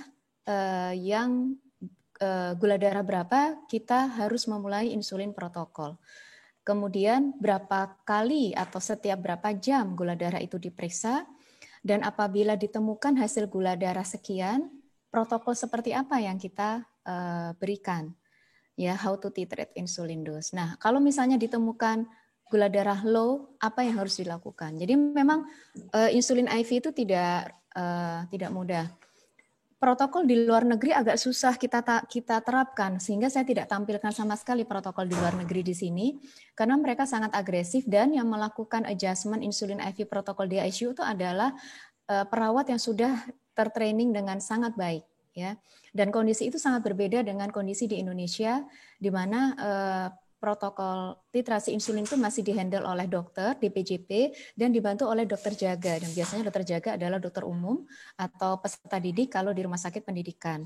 gula darah berapa kita harus memulai insulin protokol. Kemudian berapa kali atau setiap berapa jam gula darah itu diperiksa, dan apabila ditemukan hasil gula darah sekian, protokol seperti apa yang kita berikan, ya, how to titrate insulin dose. Nah, kalau misalnya ditemukan gula darah low, apa yang harus dilakukan? Jadi memang insulin IV itu tidak mudah. Protokol di luar negeri agak susah kita terapkan, sehingga saya tidak tampilkan sama sekali protokol di luar negeri di sini, karena mereka sangat agresif, dan yang melakukan adjustment insulin IV protokol di ICU itu adalah perawat yang sudah tertraining dengan sangat baik, ya. Dan kondisi itu sangat berbeda dengan kondisi di Indonesia, di mana protokol titrasi insulin itu masih dihandle oleh dokter di PJP dan dibantu oleh dokter jaga, dan biasanya dokter jaga adalah dokter umum atau peserta didik kalau di rumah sakit pendidikan.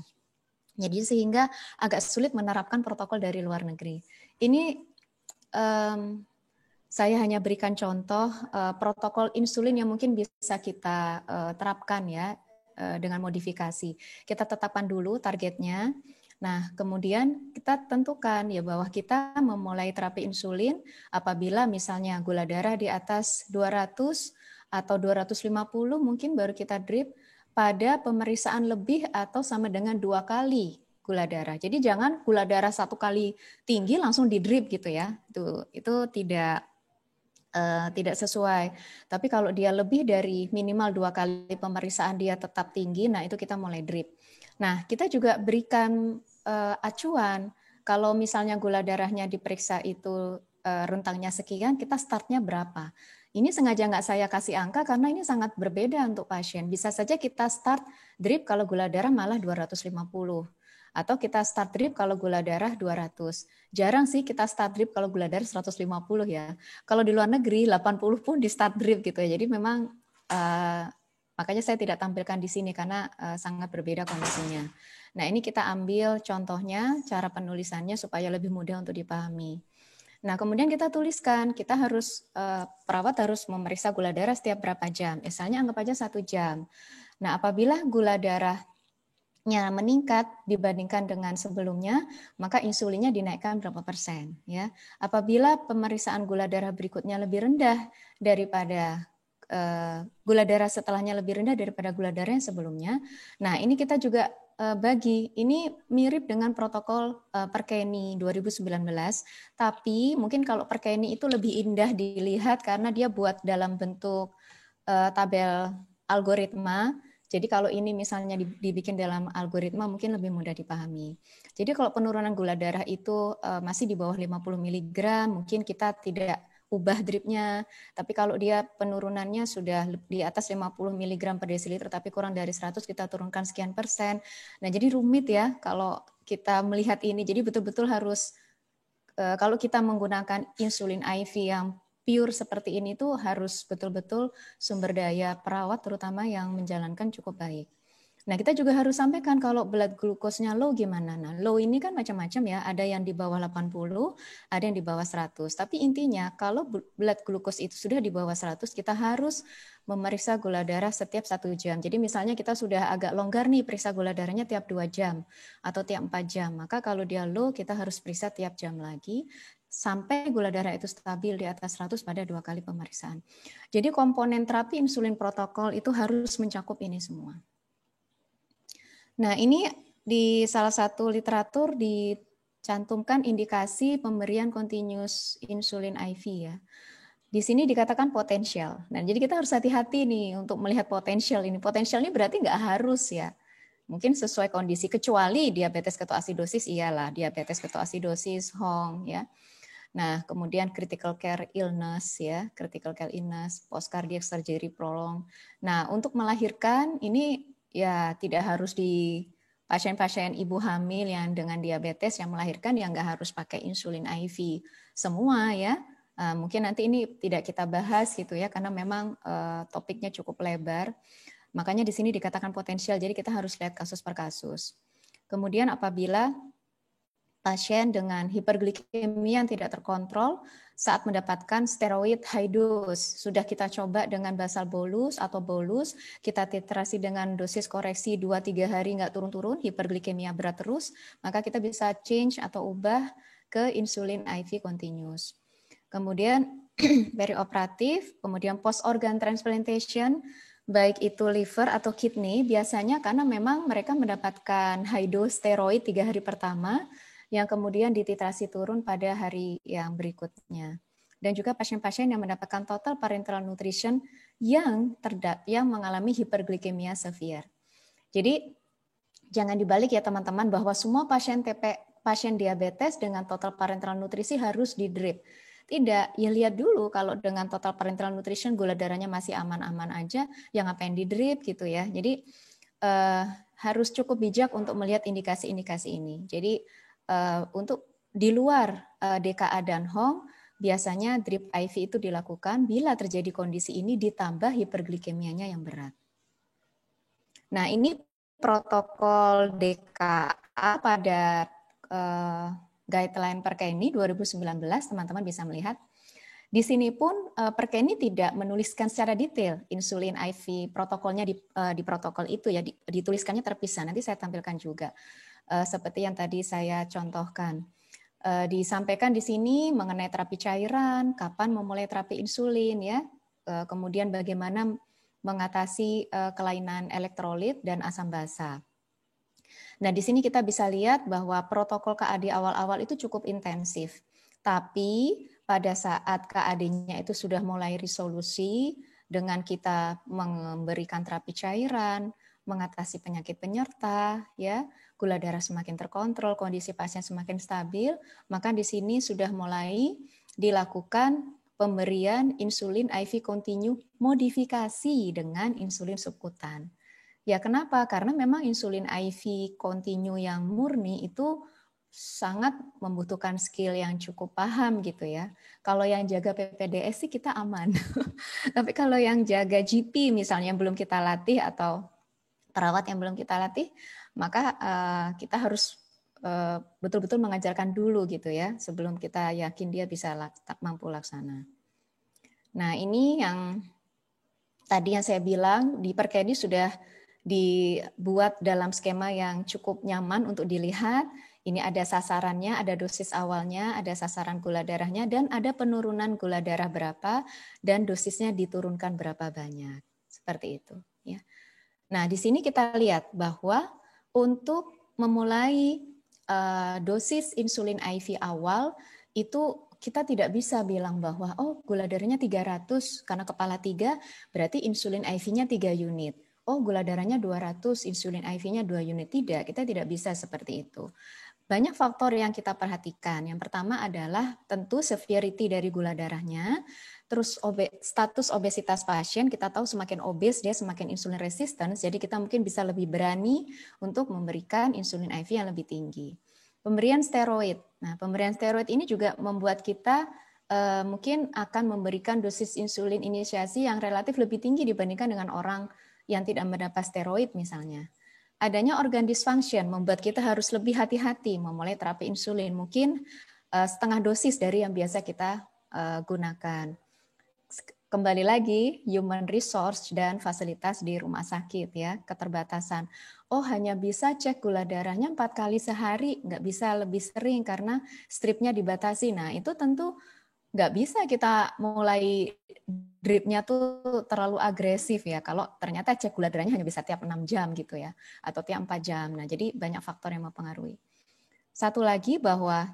Jadi sehingga agak sulit menerapkan protokol dari luar negeri. Ini saya hanya berikan contoh protokol insulin yang mungkin bisa kita terapkan ya dengan modifikasi. Kita tetapkan dulu targetnya. Nah, kemudian kita tentukan ya bahwa kita memulai terapi insulin apabila misalnya gula darah di atas 200 atau 250 mungkin baru kita drip pada pemeriksaan lebih atau sama dengan 2 kali gula darah. Jadi jangan gula darah 1 kali tinggi langsung di drip gitu ya. Itu tidak sesuai. Tapi kalau dia lebih dari minimal 2 kali pemeriksaan dia tetap tinggi, nah itu kita mulai drip. Nah, kita juga berikan acuan, kalau misalnya gula darahnya diperiksa itu rentangnya sekian, kita startnya berapa. Ini sengaja nggak saya kasih angka karena ini sangat berbeda untuk pasien. Bisa saja kita start drip kalau gula darah malah 250. Atau kita start drip kalau gula darah 200. Jarang sih kita start drip kalau gula darah 150 ya. Kalau di luar negeri 80 pun di start drip gitu ya. Jadi memang makanya saya tidak tampilkan di sini karena sangat berbeda kondisinya. Nah, ini kita ambil contohnya, cara penulisannya supaya lebih mudah untuk dipahami. Nah, kemudian kita tuliskan, kita harus perawat harus memeriksa gula darah setiap berapa jam. Misalnya anggap aja 1 jam. Nah, apabila gula darahnya meningkat dibandingkan dengan sebelumnya, maka insulinnya dinaikkan berapa persen. Ya, apabila pemeriksaan gula darah berikutnya lebih rendah daripada gula darah setelahnya lebih rendah daripada gula darah yang sebelumnya. Nah, ini kita juga bagi, ini mirip dengan protokol Perkeni 2019, tapi mungkin kalau Perkeni itu lebih indah dilihat karena dia buat dalam bentuk tabel algoritma. Jadi kalau ini misalnya dibikin dalam algoritma mungkin lebih mudah dipahami. Jadi kalau penurunan gula darah itu masih di bawah 50 mg, mungkin kita tidak ubah dripnya, tapi kalau dia penurunannya sudah di atas 50 mg per desiliter tapi kurang dari 100, kita turunkan sekian persen. Nah, jadi rumit ya kalau kita melihat ini. Jadi betul-betul harus kalau kita menggunakan insulin IV yang pure seperti ini tuh harus betul-betul sumber daya perawat terutama yang menjalankan cukup baik. Nah, kita juga harus sampaikan kalau blood glucose-nya low gimana. Nah, low ini kan macam-macam ya, ada yang di bawah 80, ada yang di bawah 100. Tapi intinya kalau blood glucose itu sudah di bawah 100, kita harus memeriksa gula darah setiap 1 jam. Jadi misalnya kita sudah agak longgar nih periksa gula darahnya tiap 2 jam atau tiap 4 jam. Maka kalau dia low, kita harus periksa tiap jam lagi sampai gula darah itu stabil di atas 100 pada 2 kali pemeriksaan. Jadi komponen terapi insulin protokol itu harus mencakup ini semua. Nah, ini di salah satu literatur dicantumkan indikasi pemberian continuous insulin IV ya. Di sini dikatakan potensial. Nah, jadi kita harus hati-hati nih untuk melihat potensial ini. Potensial ini berarti nggak harus ya. Mungkin sesuai kondisi, kecuali diabetes ketoasidosis, iyalah diabetes ketoasidosis, HONG ya. Nah, kemudian critical care illness ya, critical care illness, post cardiac surgery prolong. Nah, untuk melahirkan ini ya tidak harus di pasien-pasien ibu hamil yang dengan diabetes yang melahirkan yang nggak harus pakai insulin IV semua ya. Mungkin nanti ini tidak kita bahas gitu ya karena memang topiknya cukup lebar. Makanya di sini dikatakan potensial, jadi kita harus lihat kasus per kasus. Kemudian apabila pasien dengan hiperglikemia yang tidak terkontrol saat mendapatkan steroid high dose. Sudah kita coba dengan basal bolus atau bolus, kita titrasi dengan dosis koreksi 2-3 hari nggak turun-turun, hiperglikemia berat terus, maka kita bisa change atau ubah ke insulin IV continuous. Kemudian perioperatif, kemudian post organ transplantation, baik itu liver atau kidney, biasanya karena memang mereka mendapatkan high dose steroid 3 hari pertama, yang kemudian dititrasi turun pada hari yang berikutnya. Dan juga pasien-pasien yang mendapatkan total parenteral nutrition yang mengalami hiperglikemia severe. Jadi jangan dibalik ya teman-teman bahwa semua pasien diabetes dengan total parenteral nutrisi harus di drip. Tidak, ya lihat dulu kalau dengan total parenteral nutrition gula darahnya masih aman-aman aja, yang ngapain di drip gitu ya. Jadi harus cukup bijak untuk melihat indikasi-indikasi ini. Jadi untuk di luar DKA dan HONG, biasanya drip IV itu dilakukan bila terjadi kondisi ini ditambah hiperglikemianya yang berat. Nah, ini protokol DKA pada guideline Perkeni 2019, teman-teman bisa melihat. Di sini pun Perkeni tidak menuliskan secara detail insulin IV protokolnya di protokol itu ya, dituliskannya terpisah. Nanti saya tampilkan juga. Seperti yang tadi saya contohkan. Disampaikan di sini mengenai terapi cairan, kapan memulai terapi insulin ya, kemudian bagaimana mengatasi kelainan elektrolit dan asam basa. Nah, di sini kita bisa lihat bahwa protokol KAD awal-awal itu cukup intensif. Tapi pada saat KAD-nya itu sudah mulai resolusi dengan kita memberikan terapi cairan, mengatasi penyakit penyerta, ya, gula darah semakin terkontrol, kondisi pasien semakin stabil, maka di sini sudah mulai dilakukan pemberian insulin IV continue modifikasi dengan insulin subkutan. Ya kenapa? Karena memang insulin IV continue yang murni itu sangat membutuhkan skill yang cukup paham gitu ya. Kalau yang jaga PPDS sih kita aman. Tapi kalau yang jaga GP misalnya yang belum kita latih atau perawat yang belum kita latih, maka kita harus betul-betul mengajarkan dulu gitu ya, sebelum kita yakin dia bisa mampu laksana. Nah ini yang tadi yang saya bilang, di Perkeni sudah dibuat dalam skema yang cukup nyaman untuk dilihat. Ini ada sasarannya, ada dosis awalnya, ada sasaran gula darahnya, dan ada penurunan gula darah berapa, dan dosisnya diturunkan berapa banyak. Seperti itu ya. Nah, di sini kita lihat bahwa untuk memulai dosis insulin IV awal itu kita tidak bisa bilang bahwa oh gula darahnya 300 karena kepala 3 berarti insulin IV-nya 3 unit. Oh gula darahnya 200, insulin IV-nya 2 unit. Tidak, kita tidak bisa seperti itu. Banyak faktor yang kita perhatikan. Yang pertama adalah tentu severity dari gula darahnya, terus status obesitas pasien, kita tahu semakin obes dia semakin insulin resistance, jadi kita mungkin bisa lebih berani untuk memberikan insulin IV yang lebih tinggi. Pemberian steroid. Nah, pemberian steroid ini juga membuat kita mungkin akan memberikan dosis insulin inisiasi yang relatif lebih tinggi dibandingkan dengan orang yang tidak mendapat steroid misalnya. Adanya organ dysfunction membuat kita harus lebih hati-hati memulai terapi insulin, mungkin setengah dosis dari yang biasa kita gunakan. Kembali lagi, human resource dan fasilitas di rumah sakit ya, keterbatasan. Oh, hanya bisa cek gula darahnya 4 kali sehari, nggak bisa lebih sering karena stripnya dibatasi. Nah, itu tentu nggak bisa kita mulai dripnya tuh terlalu agresif ya, kalau ternyata cek gula darahnya hanya bisa tiap 6 jam gitu ya, atau tiap 4 jam. Nah, jadi banyak faktor yang mempengaruhi. Satu lagi bahwa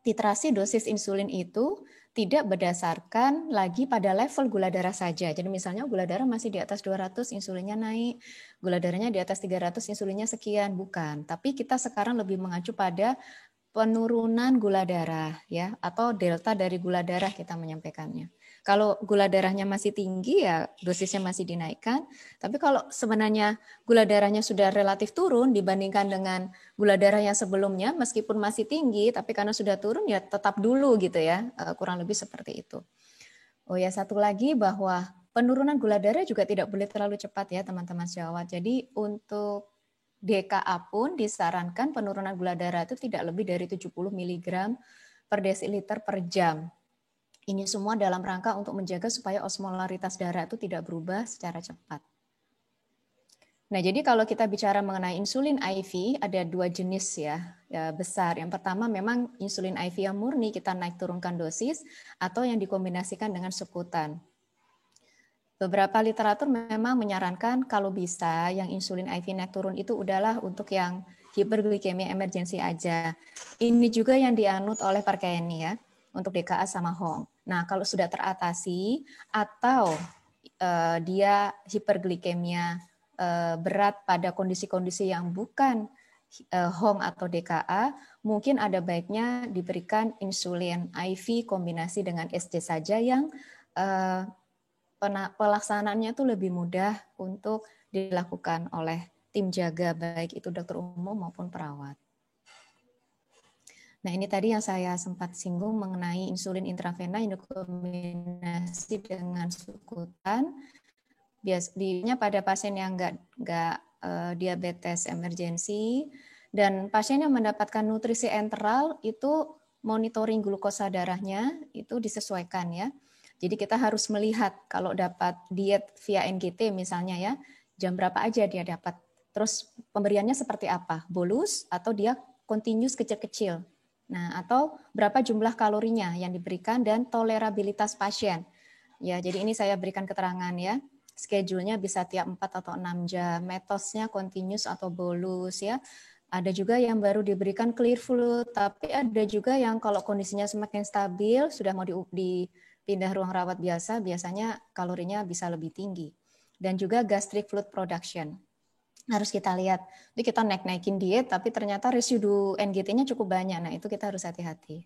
titrasi dosis insulin itu tidak berdasarkan lagi pada level gula darah saja. Jadi misalnya gula darah masih di atas 200, insulinnya naik. Gula darahnya di atas 300, insulinnya sekian. Bukan. Tapi kita sekarang lebih mengacu pada penurunan gula darah ya, atau delta dari gula darah kita menyampaikannya. Kalau gula darahnya masih tinggi ya dosisnya masih dinaikkan. Tapi kalau sebenarnya gula darahnya sudah relatif turun dibandingkan dengan gula darah yang sebelumnya, meskipun masih tinggi, tapi karena sudah turun ya tetap dulu gitu ya, kurang lebih seperti itu. Oh ya, satu lagi bahwa penurunan gula darah juga tidak boleh terlalu cepat ya teman-teman sejawat. Jadi untuk DKA pun disarankan penurunan gula darah itu tidak lebih dari 70 mg per desiliter per jam. Ini semua dalam rangka untuk menjaga supaya osmolaritas darah itu tidak berubah secara cepat. Nah, jadi kalau kita bicara mengenai insulin IV, ada 2 jenis ya besar. Yang pertama memang insulin IV yang murni kita naik turunkan dosis, atau yang dikombinasikan dengan subkutan. Beberapa literatur memang menyarankan kalau bisa yang insulin IV naik turun itu udahlah untuk yang hiperglikemia emergensi aja. Ini juga yang dianut oleh Parkayani ya, untuk DKA sama Hong. Nah, kalau sudah teratasi atau dia hiperglikemia berat pada kondisi-kondisi yang bukan Hong atau DKA, mungkin ada baiknya diberikan insulin IV kombinasi dengan SC saja yang pelaksanaannya itu lebih mudah untuk dilakukan oleh tim jaga, baik itu dokter umum maupun perawat. Nah, ini tadi yang saya sempat singgung mengenai insulin intravena yang dikombinasi dengan subkutan. Biasanya pada pasien yang nggak diabetes emergensi dan pasien yang mendapatkan nutrisi enteral itu monitoring glukosa darahnya itu disesuaikan ya. Jadi kita harus melihat kalau dapat diet via NGT misalnya ya, jam berapa aja dia dapat. Terus pemberiannya seperti apa? Bolus atau dia continuous kecil-kecil. Nah, atau berapa jumlah kalorinya yang diberikan dan tolerabilitas pasien. Ya, jadi ini saya berikan keterangan ya. Schedule-nya bisa tiap 4 atau 6 jam, metosnya continuous atau bolus ya. Ada juga yang baru diberikan clear fluid, tapi ada juga yang kalau kondisinya semakin stabil, sudah mau dipindah ruang rawat biasa, biasanya kalorinya bisa lebih tinggi. Dan juga gastric fluid production. Harus kita lihat, jadi kita naik-naikin diet, tapi ternyata residu NGT-nya cukup banyak, nah itu kita harus hati-hati.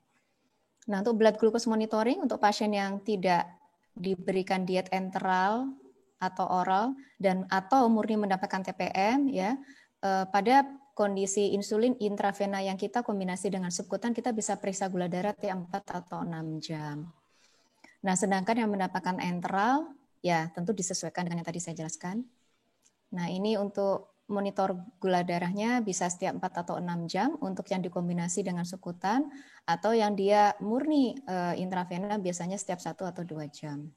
Nah, untuk blood glucose monitoring, untuk pasien yang tidak diberikan diet enteral atau oral dan atau murni mendapatkan TPM ya, pada kondisi insulin intravena yang kita kombinasi dengan subkutan, kita bisa periksa gula darah tiap 4 atau 6 jam. Nah, sedangkan yang mendapatkan enteral ya tentu disesuaikan dengan yang tadi saya jelaskan. Nah, ini untuk monitor gula darahnya bisa setiap 4 atau 6 jam untuk yang dikombinasi dengan subkutan, atau yang dia murni intravena biasanya setiap 1 atau 2 jam.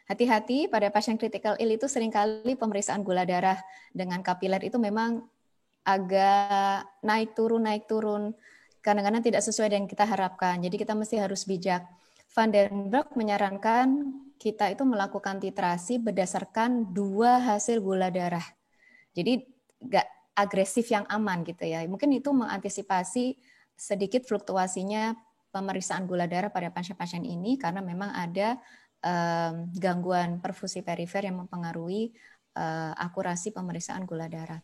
Hati-hati pada pasien critical ill itu seringkali pemeriksaan gula darah dengan kapiler itu memang agak naik turun, kadang-kadang tidak sesuai dengan kita harapkan. Jadi kita mesti harus bijak. Van den Berg menyarankan kita itu melakukan titrasi berdasarkan 2 hasil gula darah. Jadi nggak agresif yang aman gitu ya. Mungkin itu mengantisipasi sedikit fluktuasinya pemeriksaan gula darah pada pasien-pasien ini karena memang ada gangguan perfusi perifer yang mempengaruhi akurasi pemeriksaan gula darah.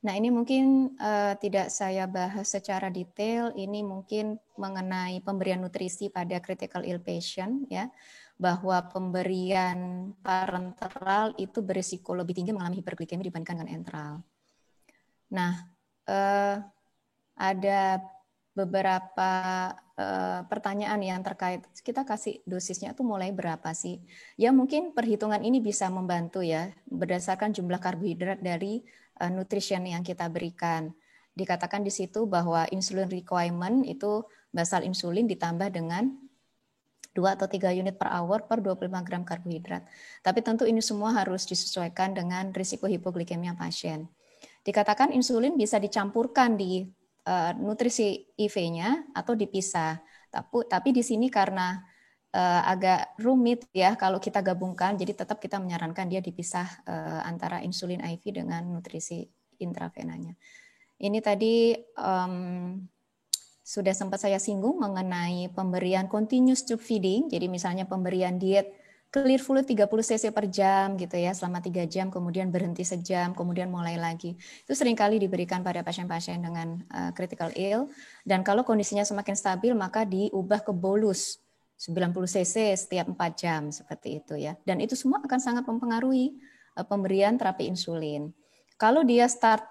Nah, ini mungkin tidak saya bahas secara detail. Ini mungkin mengenai pemberian nutrisi pada critical ill patient ya, bahwa pemberian parenteral itu berisiko lebih tinggi mengalami hiperglikemia dibandingkan dengan enteral. Nah, ada beberapa pertanyaan yang terkait kita kasih dosisnya tuh mulai berapa sih? Ya mungkin perhitungan ini bisa membantu ya berdasarkan jumlah karbohidrat dari nutrition yang kita berikan. Dikatakan di situ bahwa insulin requirement itu basal insulin ditambah dengan 2 atau 3 unit per hour per 25 gram karbohidrat. Tapi tentu ini semua harus disesuaikan dengan risiko hipoglikemia pasien. Dikatakan insulin bisa dicampurkan di nutrisi IV-nya atau dipisah. Tapi di sini karena agak rumit ya kalau kita gabungkan, jadi tetap kita menyarankan dia dipisah antara insulin IV dengan nutrisi intravenanya. Ini tadi sudah sempat saya singgung mengenai pemberian continuous tube feeding, jadi misalnya pemberian diet clear fluid 30 cc per jam gitu ya, selama 3 jam, kemudian berhenti sejam, kemudian mulai lagi. Itu seringkali diberikan pada pasien-pasien dengan critical ill, dan kalau kondisinya semakin stabil maka diubah ke bolus 90 cc setiap 4 jam seperti itu ya. Dan itu semua akan sangat mempengaruhi pemberian terapi insulin. Kalau dia start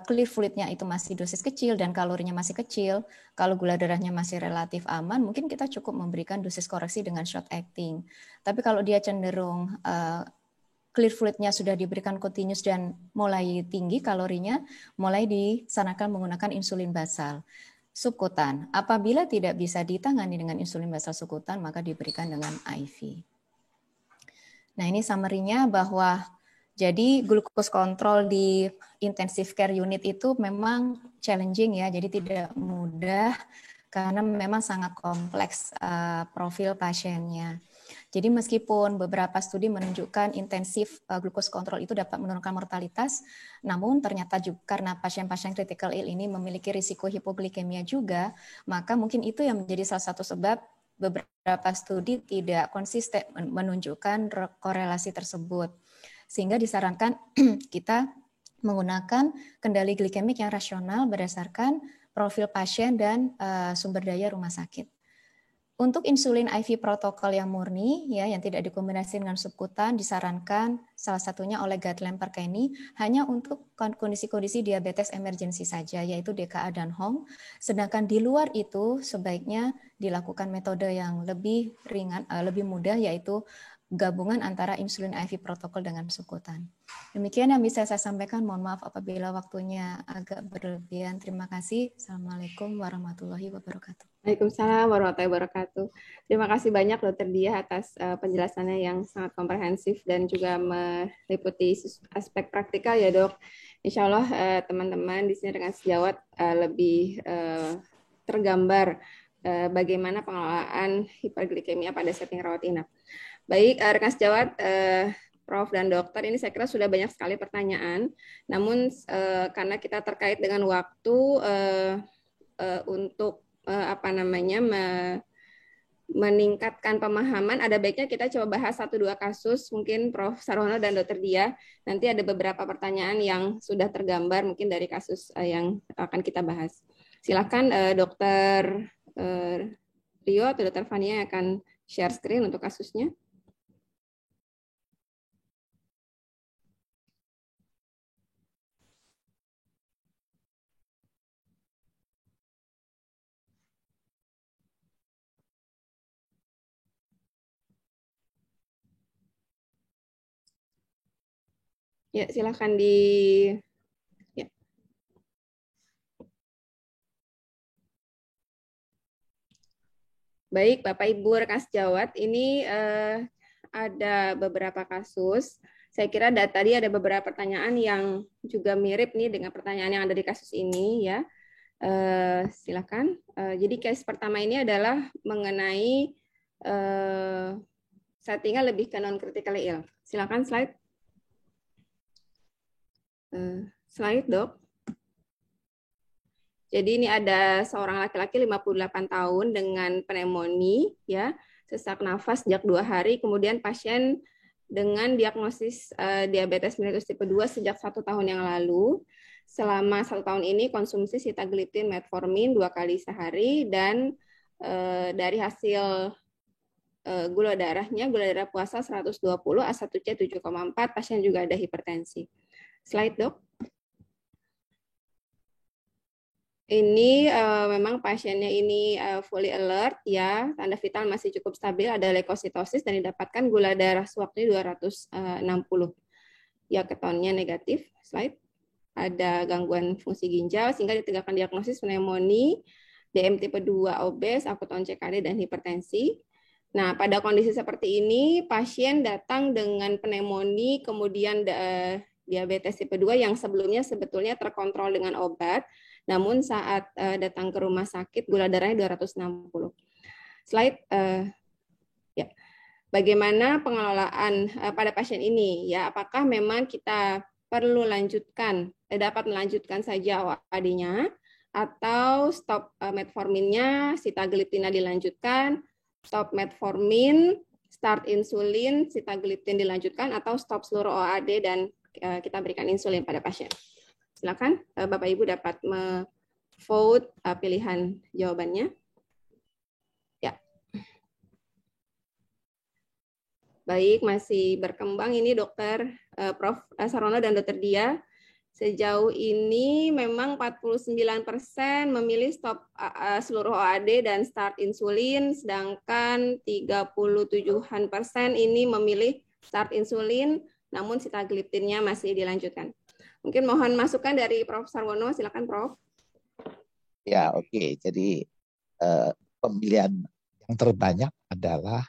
clear fluidnya itu masih dosis kecil dan kalorinya masih kecil, kalau gula darahnya masih relatif aman, mungkin kita cukup memberikan dosis koreksi dengan short acting. Tapi kalau dia cenderung clear fluidnya sudah diberikan continuous dan mulai tinggi kalorinya, mulai disarankan menggunakan insulin basal subkutan. Apabila tidak bisa ditangani dengan insulin basal subkutan, maka diberikan dengan IV. Nah, ini summary-nya bahwa jadi glucose control di intensive care unit itu memang challenging ya, jadi tidak mudah karena memang sangat kompleks profil pasiennya. Jadi meskipun beberapa studi menunjukkan intensif glucose control itu dapat menurunkan mortalitas, namun ternyata juga karena pasien-pasien critical ill ini memiliki risiko hipoglikemia juga, maka mungkin itu yang menjadi salah satu sebab beberapa studi tidak konsisten menunjukkan korelasi tersebut. Sehingga disarankan kita menggunakan kendali glikemik yang rasional berdasarkan profil pasien dan sumber daya rumah sakit. Untuk insulin IV protokol yang murni, ya, yang tidak dikombinasi dengan subkutan, disarankan salah satunya oleh guideline Perkeni hanya untuk kondisi-kondisi diabetes emergensi saja, yaitu DKA dan HOM. Sedangkan di luar itu sebaiknya dilakukan metode yang lebih ringan, lebih mudah, yaitu gabungan antara insulin IV protokol dengan subkutan. Demikian yang bisa saya sampaikan. Mohon maaf apabila waktunya agak berlebihan. Terima kasih. Assalamualaikum warahmatullahi wabarakatuh. Waalaikumsalam warahmatullahi wabarakatuh. Terima kasih banyak Dr. Diah atas penjelasannya yang sangat komprehensif dan juga meliputi aspek praktikal ya Dok. Insya Allah teman-teman di sini dengan sejawat lebih tergambar bagaimana pengelolaan hiperglikemia pada setting rawat inap. Baik, rekan sejawat, Prof dan Dokter, ini saya kira sudah banyak sekali pertanyaan. Namun karena kita terkait dengan waktu untuk meningkatkan pemahaman, ada baiknya kita coba bahas 1-2 kasus, mungkin Prof Sarwono dan Dokter Diah. Nanti ada beberapa pertanyaan yang sudah tergambar mungkin dari kasus yang akan kita bahas. Silakan Dokter Rio atau Dokter Fania yang akan share screen untuk kasusnya. Ya, silakan ya. Baik, Bapak Ibu rekan sejawat, ini ada beberapa kasus. Saya kira tadi ada beberapa pertanyaan yang juga mirip nih dengan pertanyaan yang ada di kasus ini ya. Silakan. Jadi case pertama ini adalah mengenai settingnya lebih ke non-critically ill. Silakan slide. Slide, Dok. Jadi ini ada seorang laki-laki 58 tahun dengan pneumonia, ya, sesak nafas sejak 2 hari, kemudian pasien dengan diagnosis diabetes mellitus tipe 2 sejak 1 tahun yang lalu. Selama 1 tahun ini konsumsi sitagliptin, metformin 2 kali sehari, dan dari hasil gula darahnya, gula darah puasa 120, A1C 7,4, pasien juga ada hipertensi. Slide, Dok. Ini memang pasiennya ini fully alert ya, tanda vital masih cukup stabil, ada leukositosis dan didapatkan gula darah sewaktunya 260. Ya, ketonnya negatif. Slide. Ada gangguan fungsi ginjal sehingga ditegakkan diagnosis pneumonia, DM tipe 2 obes, akut CKD dan hipertensi. Nah, pada kondisi seperti ini pasien datang dengan pneumonia kemudian diabetes tipe 2 yang sebelumnya sebetulnya terkontrol dengan obat, namun saat datang ke rumah sakit gula darahnya 260. Slide ya. Bagaimana pengelolaan pada pasien ini ya? Apakah memang kita perlu dapat melanjutkan saja OAD-nya atau stop metforminnya, sitagliptina dilanjutkan, stop metformin, start insulin, sitagliptin dilanjutkan, atau stop seluruh OAD dan kita berikan insulin pada pasien. Silakan Bapak Ibu dapat vote pilihan jawabannya. Ya. Baik, masih berkembang ini Dokter Prof. Sarono dan Dokter Dia. Sejauh ini memang 49% memilih stop seluruh OAD dan start insulin, sedangkan 37% ini memilih start insulin, namun sitagliptinnya masih dilanjutkan. Mungkin mohon masukan dari Prof. Sarwono, silakan Prof. Ya, oke. Jadi pemilihan yang terbanyak adalah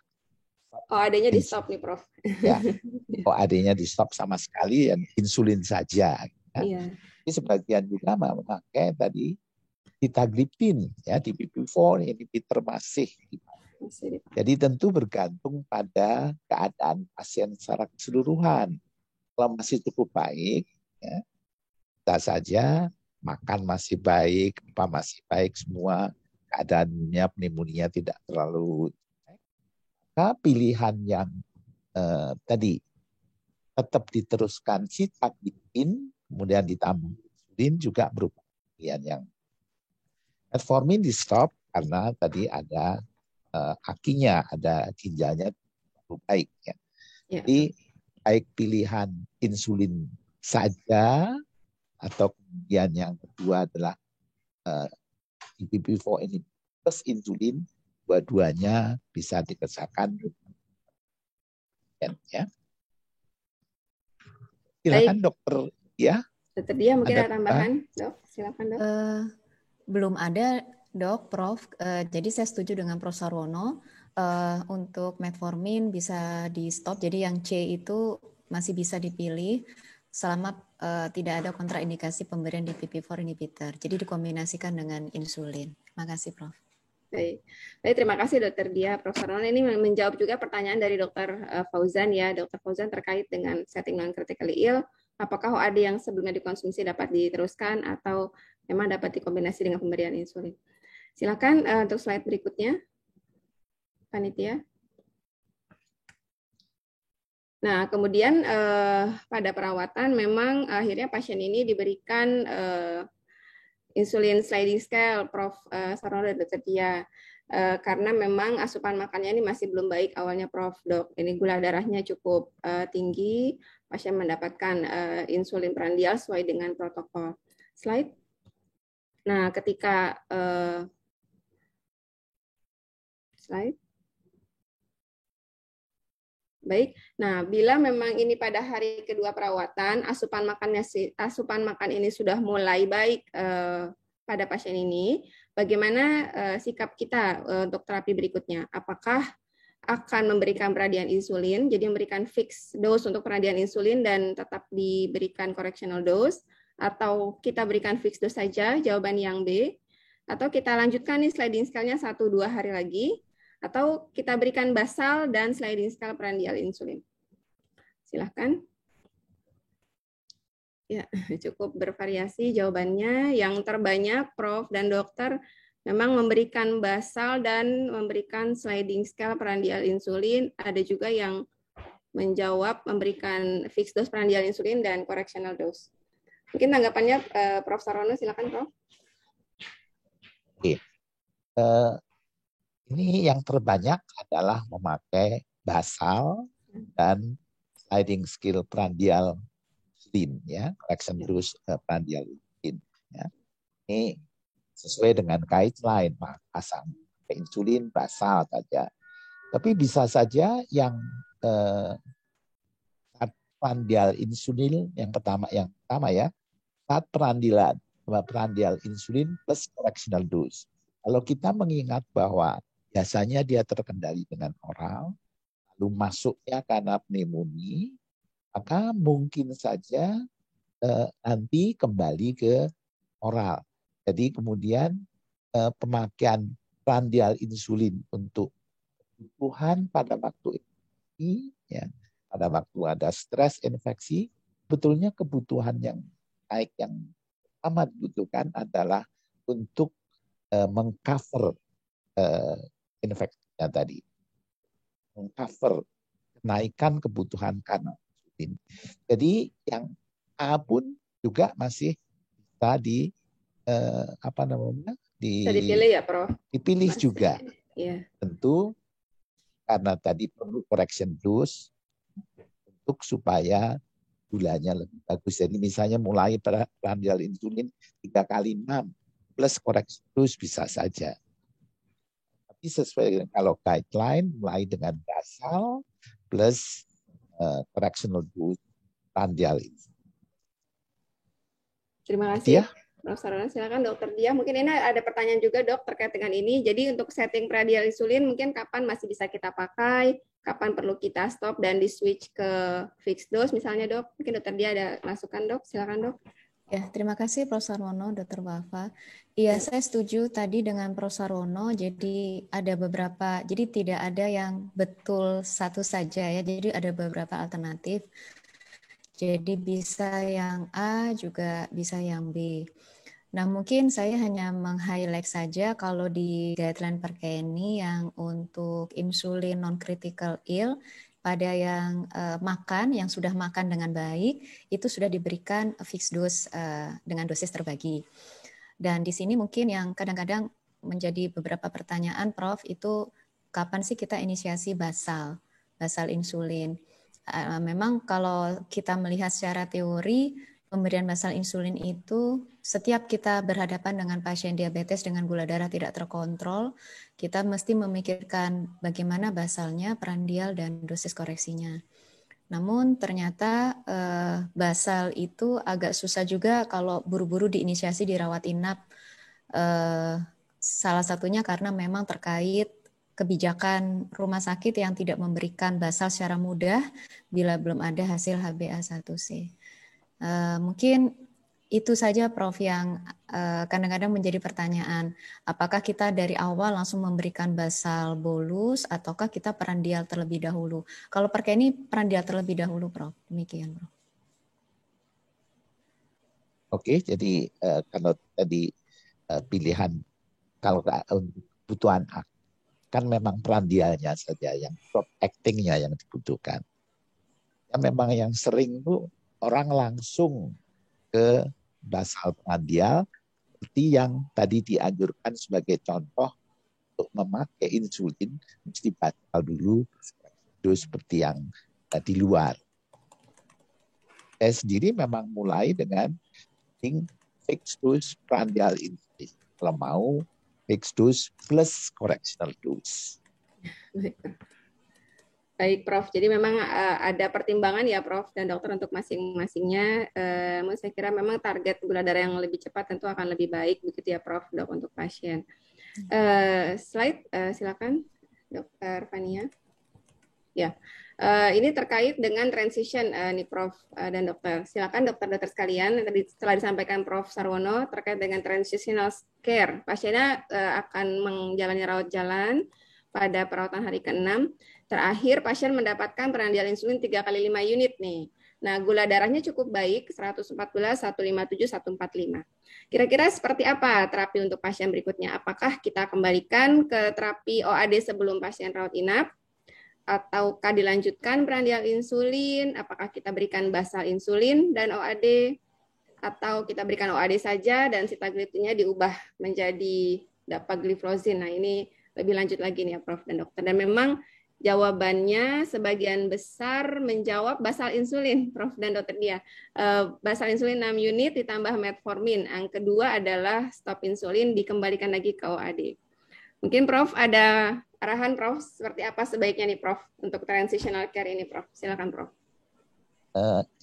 OAD-nya di stop nih Prof. Ya, OAD-nya di stop sama sekali dan insulin saja. Ya. Iya. Jadi sebagian juga memakai tadi sitagliptin ya di PP4 inhibitor masih. Jadi tentu bergantung pada keadaan pasien secara keseluruhan. Kalau masih cukup baik, ya, kita saja makan masih baik, apa masih baik semua, keadaannya pneumonia tidak terlalu baik. Maka pilihan yang tadi tetap diteruskan sitagliptin, kemudian ditambah insulin juga merupakan pilihan yang metformin di stop karena tadi ada akinya, ada ginjalnya cukup baik. Ya. Jadi baik pilihan insulin saja atau kemudian yang kedua adalah DPP-4 ini plus insulin, dua-duanya bisa dikerjakan. Ya. Silakan Dokter ya. Dokter Dia mungkin ada tambahan, Dok. Silakan Dok. Belum ada Dok, Prof. Jadi saya setuju dengan Prof. Sarwono. Untuk metformin bisa di stop. Jadi yang C itu masih bisa dipilih selama tidak ada kontraindikasi pemberian DPP-4 inhibitor. Jadi dikombinasikan dengan insulin. Terima kasih, Prof. Baik, terima kasih Dokter Dia. Prof. Sarwono ini menjawab juga pertanyaan dari Dokter Fauzan ya. Dokter Fauzan terkait dengan setting non-critically ill, apakah OAD yang sebelumnya dikonsumsi dapat diteruskan atau memang dapat dikombinasi dengan pemberian insulin. Silakan untuk slide berikutnya, Panitia. Nah, kemudian pada perawatan memang akhirnya pasien ini diberikan insulin sliding scale, Prof. Sarwono dan Dr. Dia. Karena memang asupan makannya ini masih belum baik awalnya, Prof. Dok. Ini gula darahnya cukup tinggi, pasien mendapatkan insulin prandial sesuai dengan protokol. Slide. Nah, ketika slide. Baik. Nah, bila memang ini pada hari kedua perawatan, asupan makan ini sudah mulai baik pada pasien ini, bagaimana sikap kita untuk terapi berikutnya? Apakah akan memberikan peradian insulin, jadi memberikan fix dose untuk peradian insulin dan tetap diberikan correctional dose, atau kita berikan fix dose saja, jawaban yang B, atau kita lanjutkan nih sliding scale-nya 1-2 hari lagi, atau kita berikan basal dan sliding scale prandial insulin. Silahkan. Ya, cukup bervariasi jawabannya. Yang terbanyak Prof dan Dokter memang memberikan basal dan memberikan sliding scale prandial insulin. Ada juga yang menjawab memberikan fixed dose prandial insulin dan correctional dose. Mungkin tanggapannya Prof. Sarwono, silakan Prof. Oke. Ini yang terbanyak adalah memakai basal dan sliding scale prandial insulin, ya, correction dose prandial insulin. Ya. Ini sesuai dengan guideline, pasang insulin basal saja. Tapi bisa saja yang prandial insulin yang pertama ya, saat prandial insulin plus correctional dose. Kalau kita mengingat bahwa biasanya dia terkendali dengan oral, lalu masuknya karena pneumonia, maka mungkin saja nanti kembali ke oral. Jadi kemudian pemakaian prandial insulin untuk kebutuhan pada waktu ini, ya, pada waktu ada stres infeksi, betulnya kebutuhan yang baik yang amat dibutuhkan adalah untuk mengcover infeksinya tadi, mengcover kenaikan kebutuhan karena insulin. Jadi yang A pun juga masih bisa bisa dipilih ya, Prof. Dipilih masih juga. Ya. Tentu karena tadi perlu correction dose untuk supaya gulanya lebih bagus. Jadi misalnya mulai prandial insulin 3 kali 6 plus correction dose bisa saja. Tapi sesuai dengan kalau guideline mulai dengan basal plus correctional dose prandial insulin. Terima kasih. Prof. Sarwono, silakan Dokter Dia. Mungkin ini ada pertanyaan juga, Dok, terkait dengan ini. Jadi untuk setting prandial insulin mungkin kapan masih bisa kita pakai, kapan perlu kita stop dan di switch ke fixed dose misalnya, Dok. Mungkin Dokter Dia ada masukan, Dok. Silakan, Dok. Ya, terima kasih Prof. Sarwono, Dr. Wafa. Iya, saya setuju tadi dengan Prof. Sarwono. Jadi ada beberapa, jadi tidak ada yang betul satu saja ya. Jadi ada beberapa alternatif. Jadi bisa yang A juga bisa yang B. Nah, mungkin saya hanya meng-highlight saja kalau di guideline Perkeni yang untuk insulin non-critical ill pada yang makan, yang sudah makan dengan baik, itu sudah diberikan fixed dose dengan dosis terbagi. Dan di sini mungkin yang kadang-kadang menjadi beberapa pertanyaan, Prof, itu kapan sih kita inisiasi basal insulin? Memang kalau kita melihat secara teori, pemberian basal insulin itu setiap kita berhadapan dengan pasien diabetes dengan gula darah tidak terkontrol, kita mesti memikirkan bagaimana basalnya, prandial, dan dosis koreksinya. Namun ternyata basal itu agak susah juga kalau buru-buru diinisiasi di rawat inap. Salah satunya karena memang terkait kebijakan rumah sakit yang tidak memberikan basal secara mudah bila belum ada hasil HbA1c. Mungkin itu saja Prof yang kadang-kadang menjadi pertanyaan. Apakah kita dari awal langsung memberikan basal bolus ataukah kita prandial terlebih dahulu? Kalau Perkeni prandial terlebih dahulu, Prof. Demikian, Prof. Oke, jadi kalau tadi pilihan kalau untuk kebutuhan kan memang prandialnya saja yang short actingnya yang dibutuhkan. Ya memang yang sering tuh orang langsung ke basal prandial seperti yang tadi dianjurkan sebagai contoh untuk memakai insulin mesti basal dulu seperti yang di luar. Saya sendiri memang mulai dengan fixed dose prandial insulin. Kalau mau fixed dose plus correctional dose. Baik, Prof. Jadi memang ada pertimbangan ya, Prof. dan dokter untuk masing-masingnya. Saya kira memang target gula darah yang lebih cepat tentu akan lebih baik, begitu ya, Prof. Dok, untuk pasien. Slide, silakan, Dokter Fania. Ya, ini terkait dengan transition nih, Prof. Dan dokter. Silakan dokter-dokter sekalian. Tadi setelah disampaikan Prof. Sarwono terkait dengan transitional care, pasiennya akan menjalani rawat jalan pada perawatan hari ke-6. Terakhir, pasien mendapatkan prandial insulin 3 kali 5 unit nih. Nah, gula darahnya cukup baik, 114, 157, 145. Kira-kira seperti apa terapi untuk pasien berikutnya? Apakah kita kembalikan ke terapi OAD sebelum pasien rawat inap? Ataukah dilanjutkan prandial insulin? Apakah kita berikan basal insulin dan OAD? Atau kita berikan OAD saja dan sitagliptinnya diubah menjadi dapagliflozin? Nah, ini lebih lanjut lagi nih ya, Prof. dan dokter. Dan memang Jawabannya sebagian besar menjawab basal insulin, Prof. dan Dr. Dia. Basal insulin 6 unit ditambah metformin. Yang kedua adalah stop insulin dikembalikan lagi ke OAD. Mungkin Prof. ada arahan Prof. seperti apa sebaiknya nih Prof. untuk transitional care ini Prof. Silakan Prof.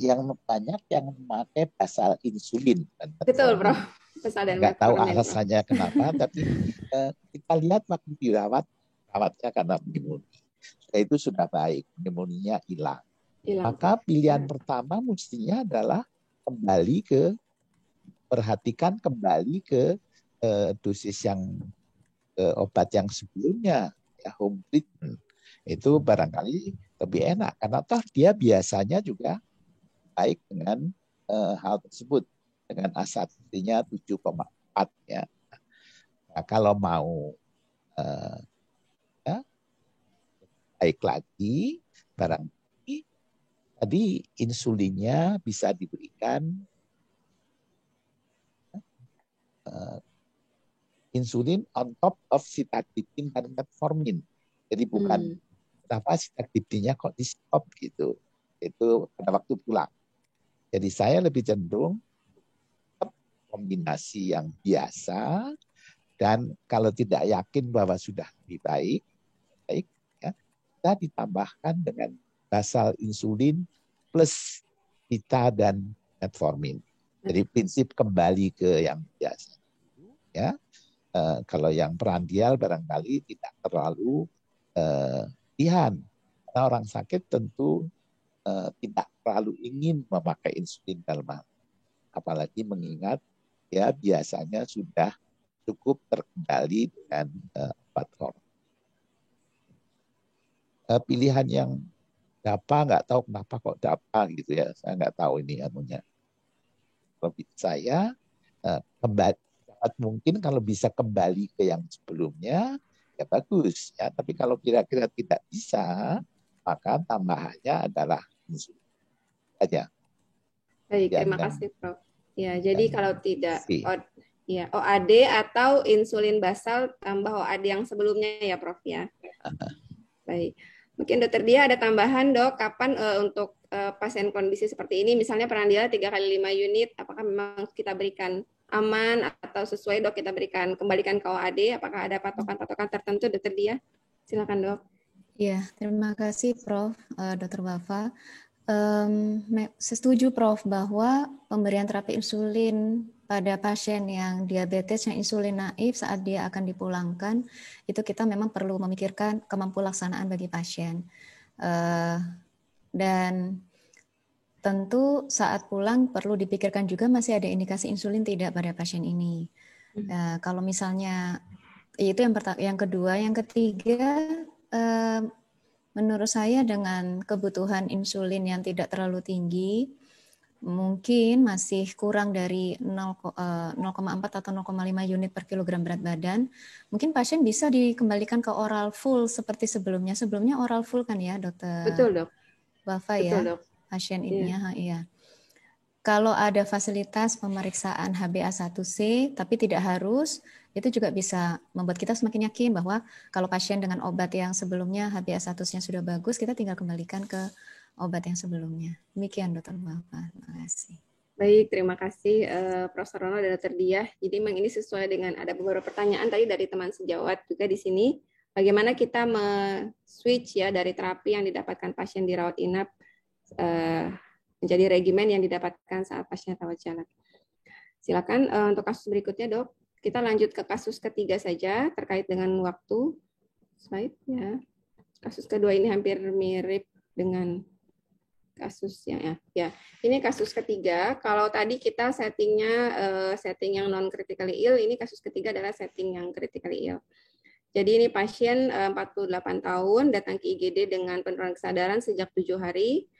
Yang banyak yang memakai basal insulin. Betul Prof. Basal dan nggak tahu metformin, alasannya kenapa, tapi kita lihat waktu dirawatnya karena pneumonia. Itu sudah baik, pneumonia hilang. Maka pilihan pertama mestinya adalah perhatikan kembali ke dosis yang obat yang sebelumnya, ya, home treatment. Itu barangkali lebih enak karena toh dia biasanya juga baik dengan hal tersebut dengan ASAT-nya 7,4 ya. Nah, kalau mau ya, baik lagi, barangkali tadi insulinnya bisa diberikan insulin on top of sitagliptin dan metformin. Jadi bukan kenapa sitagliptinnya kok di stop gitu. Itu pada waktu pulang. Jadi saya lebih cenderung kombinasi yang biasa, dan kalau tidak yakin bahwa sudah lebih baik ya, kita ditambahkan dengan basal insulin plus pita dan metformin. Jadi prinsip kembali ke yang biasa. Ya, kalau yang prandial barangkali tidak terlalu pilihan. Karena orang sakit tentu tidak terlalu ingin memakai insulin dalam hal, apalagi mengingat ya biasanya sudah cukup terkendali dengan obat hormon. Pilihan yang DAPA nggak tahu kenapa kok DAPA gitu ya, saya nggak tahu ini anunya. Kalau saya mungkin kalau bisa kembali ke yang sebelumnya ya bagus ya, tapi kalau kira-kira tidak bisa maka tambahannya adalah insulin saja. Baik, terima kasih Prof. Ya, jadi kalau tidak OAD atau insulin basal tambah OAD yang sebelumnya ya Prof ya. Baik. Mungkin Dokter Dia ada tambahan Dok, kapan untuk pasien kondisi seperti ini, misalnya prandial 3x5 unit, apakah memang kita berikan aman atau sesuai Dok kita berikan kembalikan ke OAD, apakah ada patokan-patokan tertentu Dokter Dia? Silakan Dok. Ya, terima kasih Prof. Dr. Wafa. Setuju Prof bahwa pemberian terapi insulin pada pasien yang diabetes yang insulin naif saat dia akan dipulangkan itu kita memang perlu memikirkan kemampuan laksanaan bagi pasien, dan tentu saat pulang perlu dipikirkan juga masih ada indikasi insulin tidak pada pasien ini. Kalau misalnya itu yang kedua, yang ketiga, menurut saya dengan kebutuhan insulin yang tidak terlalu tinggi, mungkin masih kurang dari 0,4 atau 0,5 unit per kilogram berat badan, mungkin pasien bisa dikembalikan ke oral full seperti sebelumnya. Sebelumnya oral full kan ya, Dokter? Betul Dok. Wafa ya, Dok. Pasien ini ya. Kalau ada fasilitas pemeriksaan HbA1c, tapi tidak harus, itu juga bisa membuat kita semakin yakin bahwa kalau pasien dengan obat yang sebelumnya HbA1c-nya sudah bagus, kita tinggal kembalikan ke obat yang sebelumnya. Demikian Dr. Wafa. Terima kasih. Baik, terima kasih Prof. Rono dan Dr. Diah. Jadi memang ini sesuai dengan ada beberapa pertanyaan tadi dari teman sejawat juga di sini. Bagaimana kita switch ya dari terapi yang didapatkan pasien di rawat inap menjadi regimen yang didapatkan saat pasien rawat jalan. Silakan untuk kasus berikutnya Dok. Kita lanjut ke kasus ketiga saja terkait dengan waktu. Slide ya. Kasus kedua ini hampir mirip dengan kasusnya ya. Ini kasus ketiga. Kalau tadi kita settingnya setting yang non critically ill, ini kasus ketiga adalah setting yang critically ill. Jadi ini pasien 48 tahun datang ke IGD dengan penurunan kesadaran sejak 7 hari.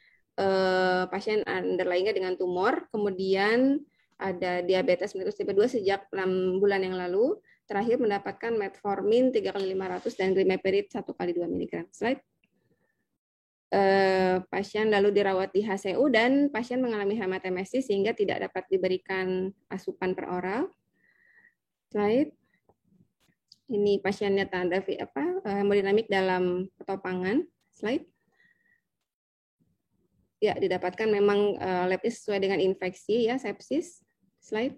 Pasien underlying-nya dengan tumor, kemudian ada diabetes mellitus tipe 2 sejak 6 bulan yang lalu, terakhir mendapatkan metformin 3x500 dan glimepiride 1x2 mg. Slide. Pasien lalu dirawat di HCU dan pasien mengalami hematemesis sehingga tidak dapat diberikan asupan per oral. Slide. Ini pasiennya tanda hemodinamik dalam pertopangan. Slide. Ya, didapatkan memang labnya sesuai dengan infeksi ya, sepsis. Slide.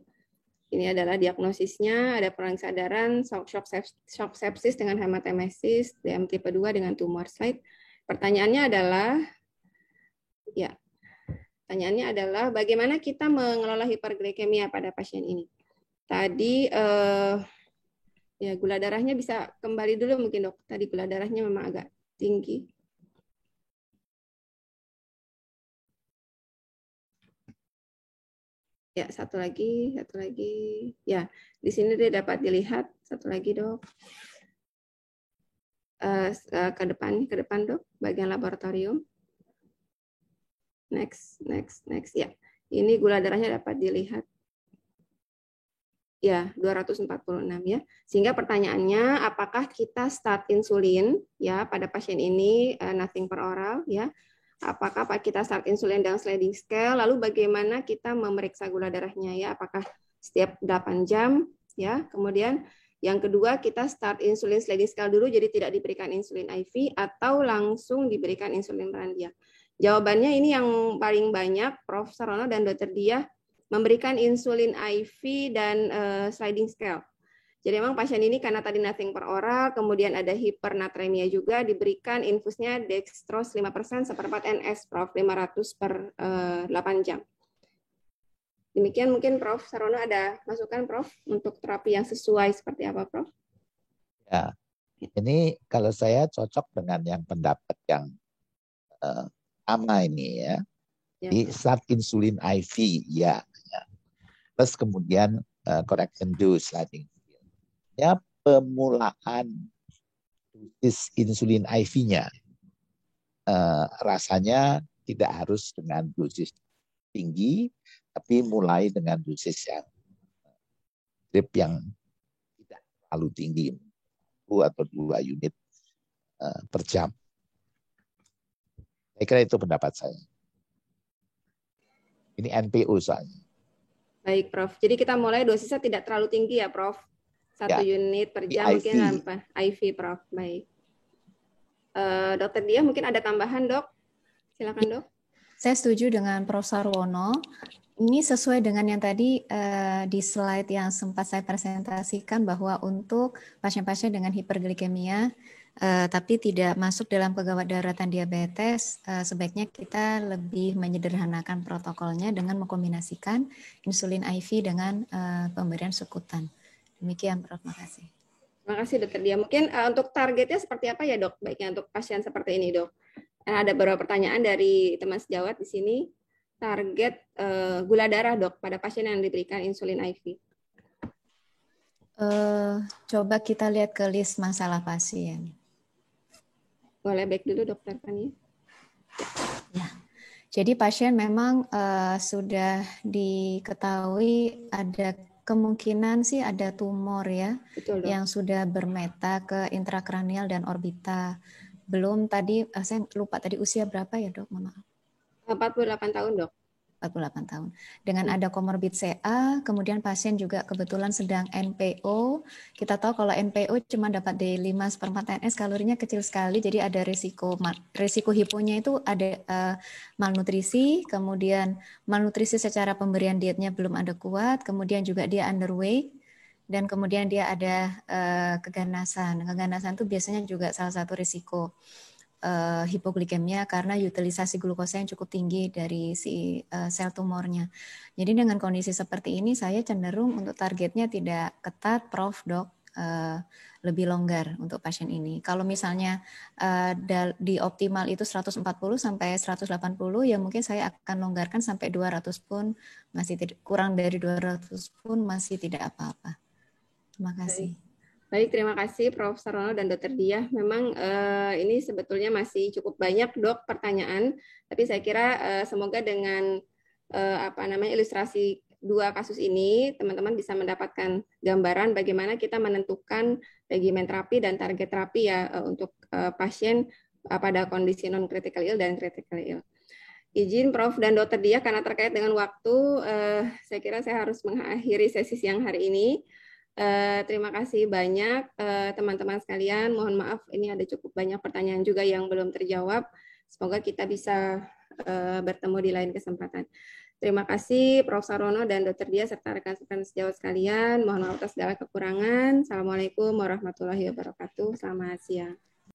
Ini adalah diagnosisnya, ada perang kesadaran, shock sepsis dengan hematemesis, DM tipe 2 dengan tumor. Slide. Pertanyaannya adalah bagaimana kita mengelola hiperglikemia pada pasien ini. Tadi ya gula darahnya bisa kembali dulu mungkin dok. Tadi gula darahnya memang agak tinggi. Ya, satu lagi. Ya, di sini dia dapat dilihat. Satu lagi, dok. Ke depan, dok. Bagian laboratorium. Next. Ya, ini gula darahnya dapat dilihat. Ya, 246 ya. Sehingga pertanyaannya, apakah kita start insulin ya pada pasien ini, nothing per oral ya. Apakah kita start insulin dengan sliding scale, lalu bagaimana kita memeriksa gula darahnya ya, apakah setiap 8 jam ya. Kemudian yang kedua kita start insulin sliding scale dulu, jadi tidak diberikan insulin IV atau langsung diberikan insulin Randia. Jawabannya ini yang paling banyak, Prof. Sarono dan Dr. Diah memberikan insulin IV dan sliding scale. Jadi memang pasien ini karena tadi nothing per oral, kemudian ada hipernatremia juga, diberikan infusnya dextrose 5% seperempat NS, Prof. 500 per 8 jam. Demikian mungkin Prof. Sarono ada masukan, Prof, untuk terapi yang sesuai seperti apa, Prof? Ya, ini kalau saya cocok dengan yang pendapat yang sama ini ya. Di start insulin IV, ya. Plus kemudian correction dose sliding. Ya, pemulaan dosis insulin IV-nya rasanya tidak harus dengan dosis tinggi, tapi mulai dengan dosis yang drip yang tidak terlalu tinggi, 1 atau 2 unit per jam. Saya kira itu pendapat saya. Ini NPO soalnya. Baik, Prof. Jadi kita mulai dosisnya tidak terlalu tinggi ya, Prof. 1 unit per jam mungkin apa? IV, Prof. Baik. Dokter Diah mungkin ada tambahan, Dok? Silakan, Dok. Saya setuju dengan Prof. Sarwono. Ini sesuai dengan yang tadi di slide yang sempat saya presentasikan bahwa untuk pasien-pasien dengan hiperglikemia tapi tidak masuk dalam kegawat daratan diabetes, sebaiknya kita lebih menyederhanakan protokolnya dengan mengkombinasikan insulin IV dengan pemberian sukutan. Demikian, Prof. Makasih. Terima kasih, Dokter Diah. Mungkin untuk targetnya seperti apa ya, Dok? Baiknya untuk pasien seperti ini, Dok. Ada beberapa pertanyaan dari teman sejawat di sini. Target gula darah, Dok, pada pasien yang diberikan insulin IV. Coba kita lihat ke list masalah pasien. Boleh baik dulu, Dokter Fania. Ya. Jadi pasien memang sudah diketahui ada kemungkinan sih ada tumor ya. Betul, Dok. Yang sudah bermeta ke intrakranial dan orbita. Belum tadi, saya lupa tadi usia berapa ya, Dok? Maaf. 48 tahun, Dok. 48 tahun. Dengan ada komorbid CA, kemudian pasien juga kebetulan sedang NPO. Kita tahu kalau NPO cuma dapat D5/4 NS, kalorinya kecil sekali, jadi ada risiko hiponya itu ada malnutrisi, kemudian malnutrisi secara pemberian dietnya belum ada kuat, kemudian juga dia underweight, dan kemudian dia ada keganasan. Keganasan itu biasanya juga salah satu risiko hipoglikemia karena utilisasi glukosa yang cukup tinggi dari si sel tumornya. Jadi dengan kondisi seperti ini saya cenderung untuk targetnya tidak ketat, Prof, Dok, lebih longgar untuk pasien ini. Kalau misalnya di optimal itu 140 sampai 180 ya mungkin saya akan longgarkan sampai 200 pun masih kurang dari 200 pun masih tidak apa-apa. Terima kasih. Baik, terima kasih Prof. Sarono dan Dr. Diah. Memang ini sebetulnya masih cukup banyak, Dok, pertanyaan. Tapi saya kira semoga dengan ilustrasi 2 kasus ini, teman-teman bisa mendapatkan gambaran bagaimana kita menentukan regimen terapi dan target terapi ya untuk pasien pada kondisi non-critical ill dan critical ill. Izin Prof. dan Dr. Diah, karena terkait dengan waktu, saya kira saya harus mengakhiri sesi siang hari ini. Terima kasih banyak teman-teman sekalian. Mohon maaf ini ada cukup banyak pertanyaan juga yang belum terjawab. Semoga kita bisa bertemu di lain kesempatan. Terima kasih Prof. Sarono dan Dr. Dia serta rekan-rekan sejawat sekalian. Mohon maaf atas segala kekurangan. Assalamualaikum warahmatullahi wabarakatuh. Selamat siang.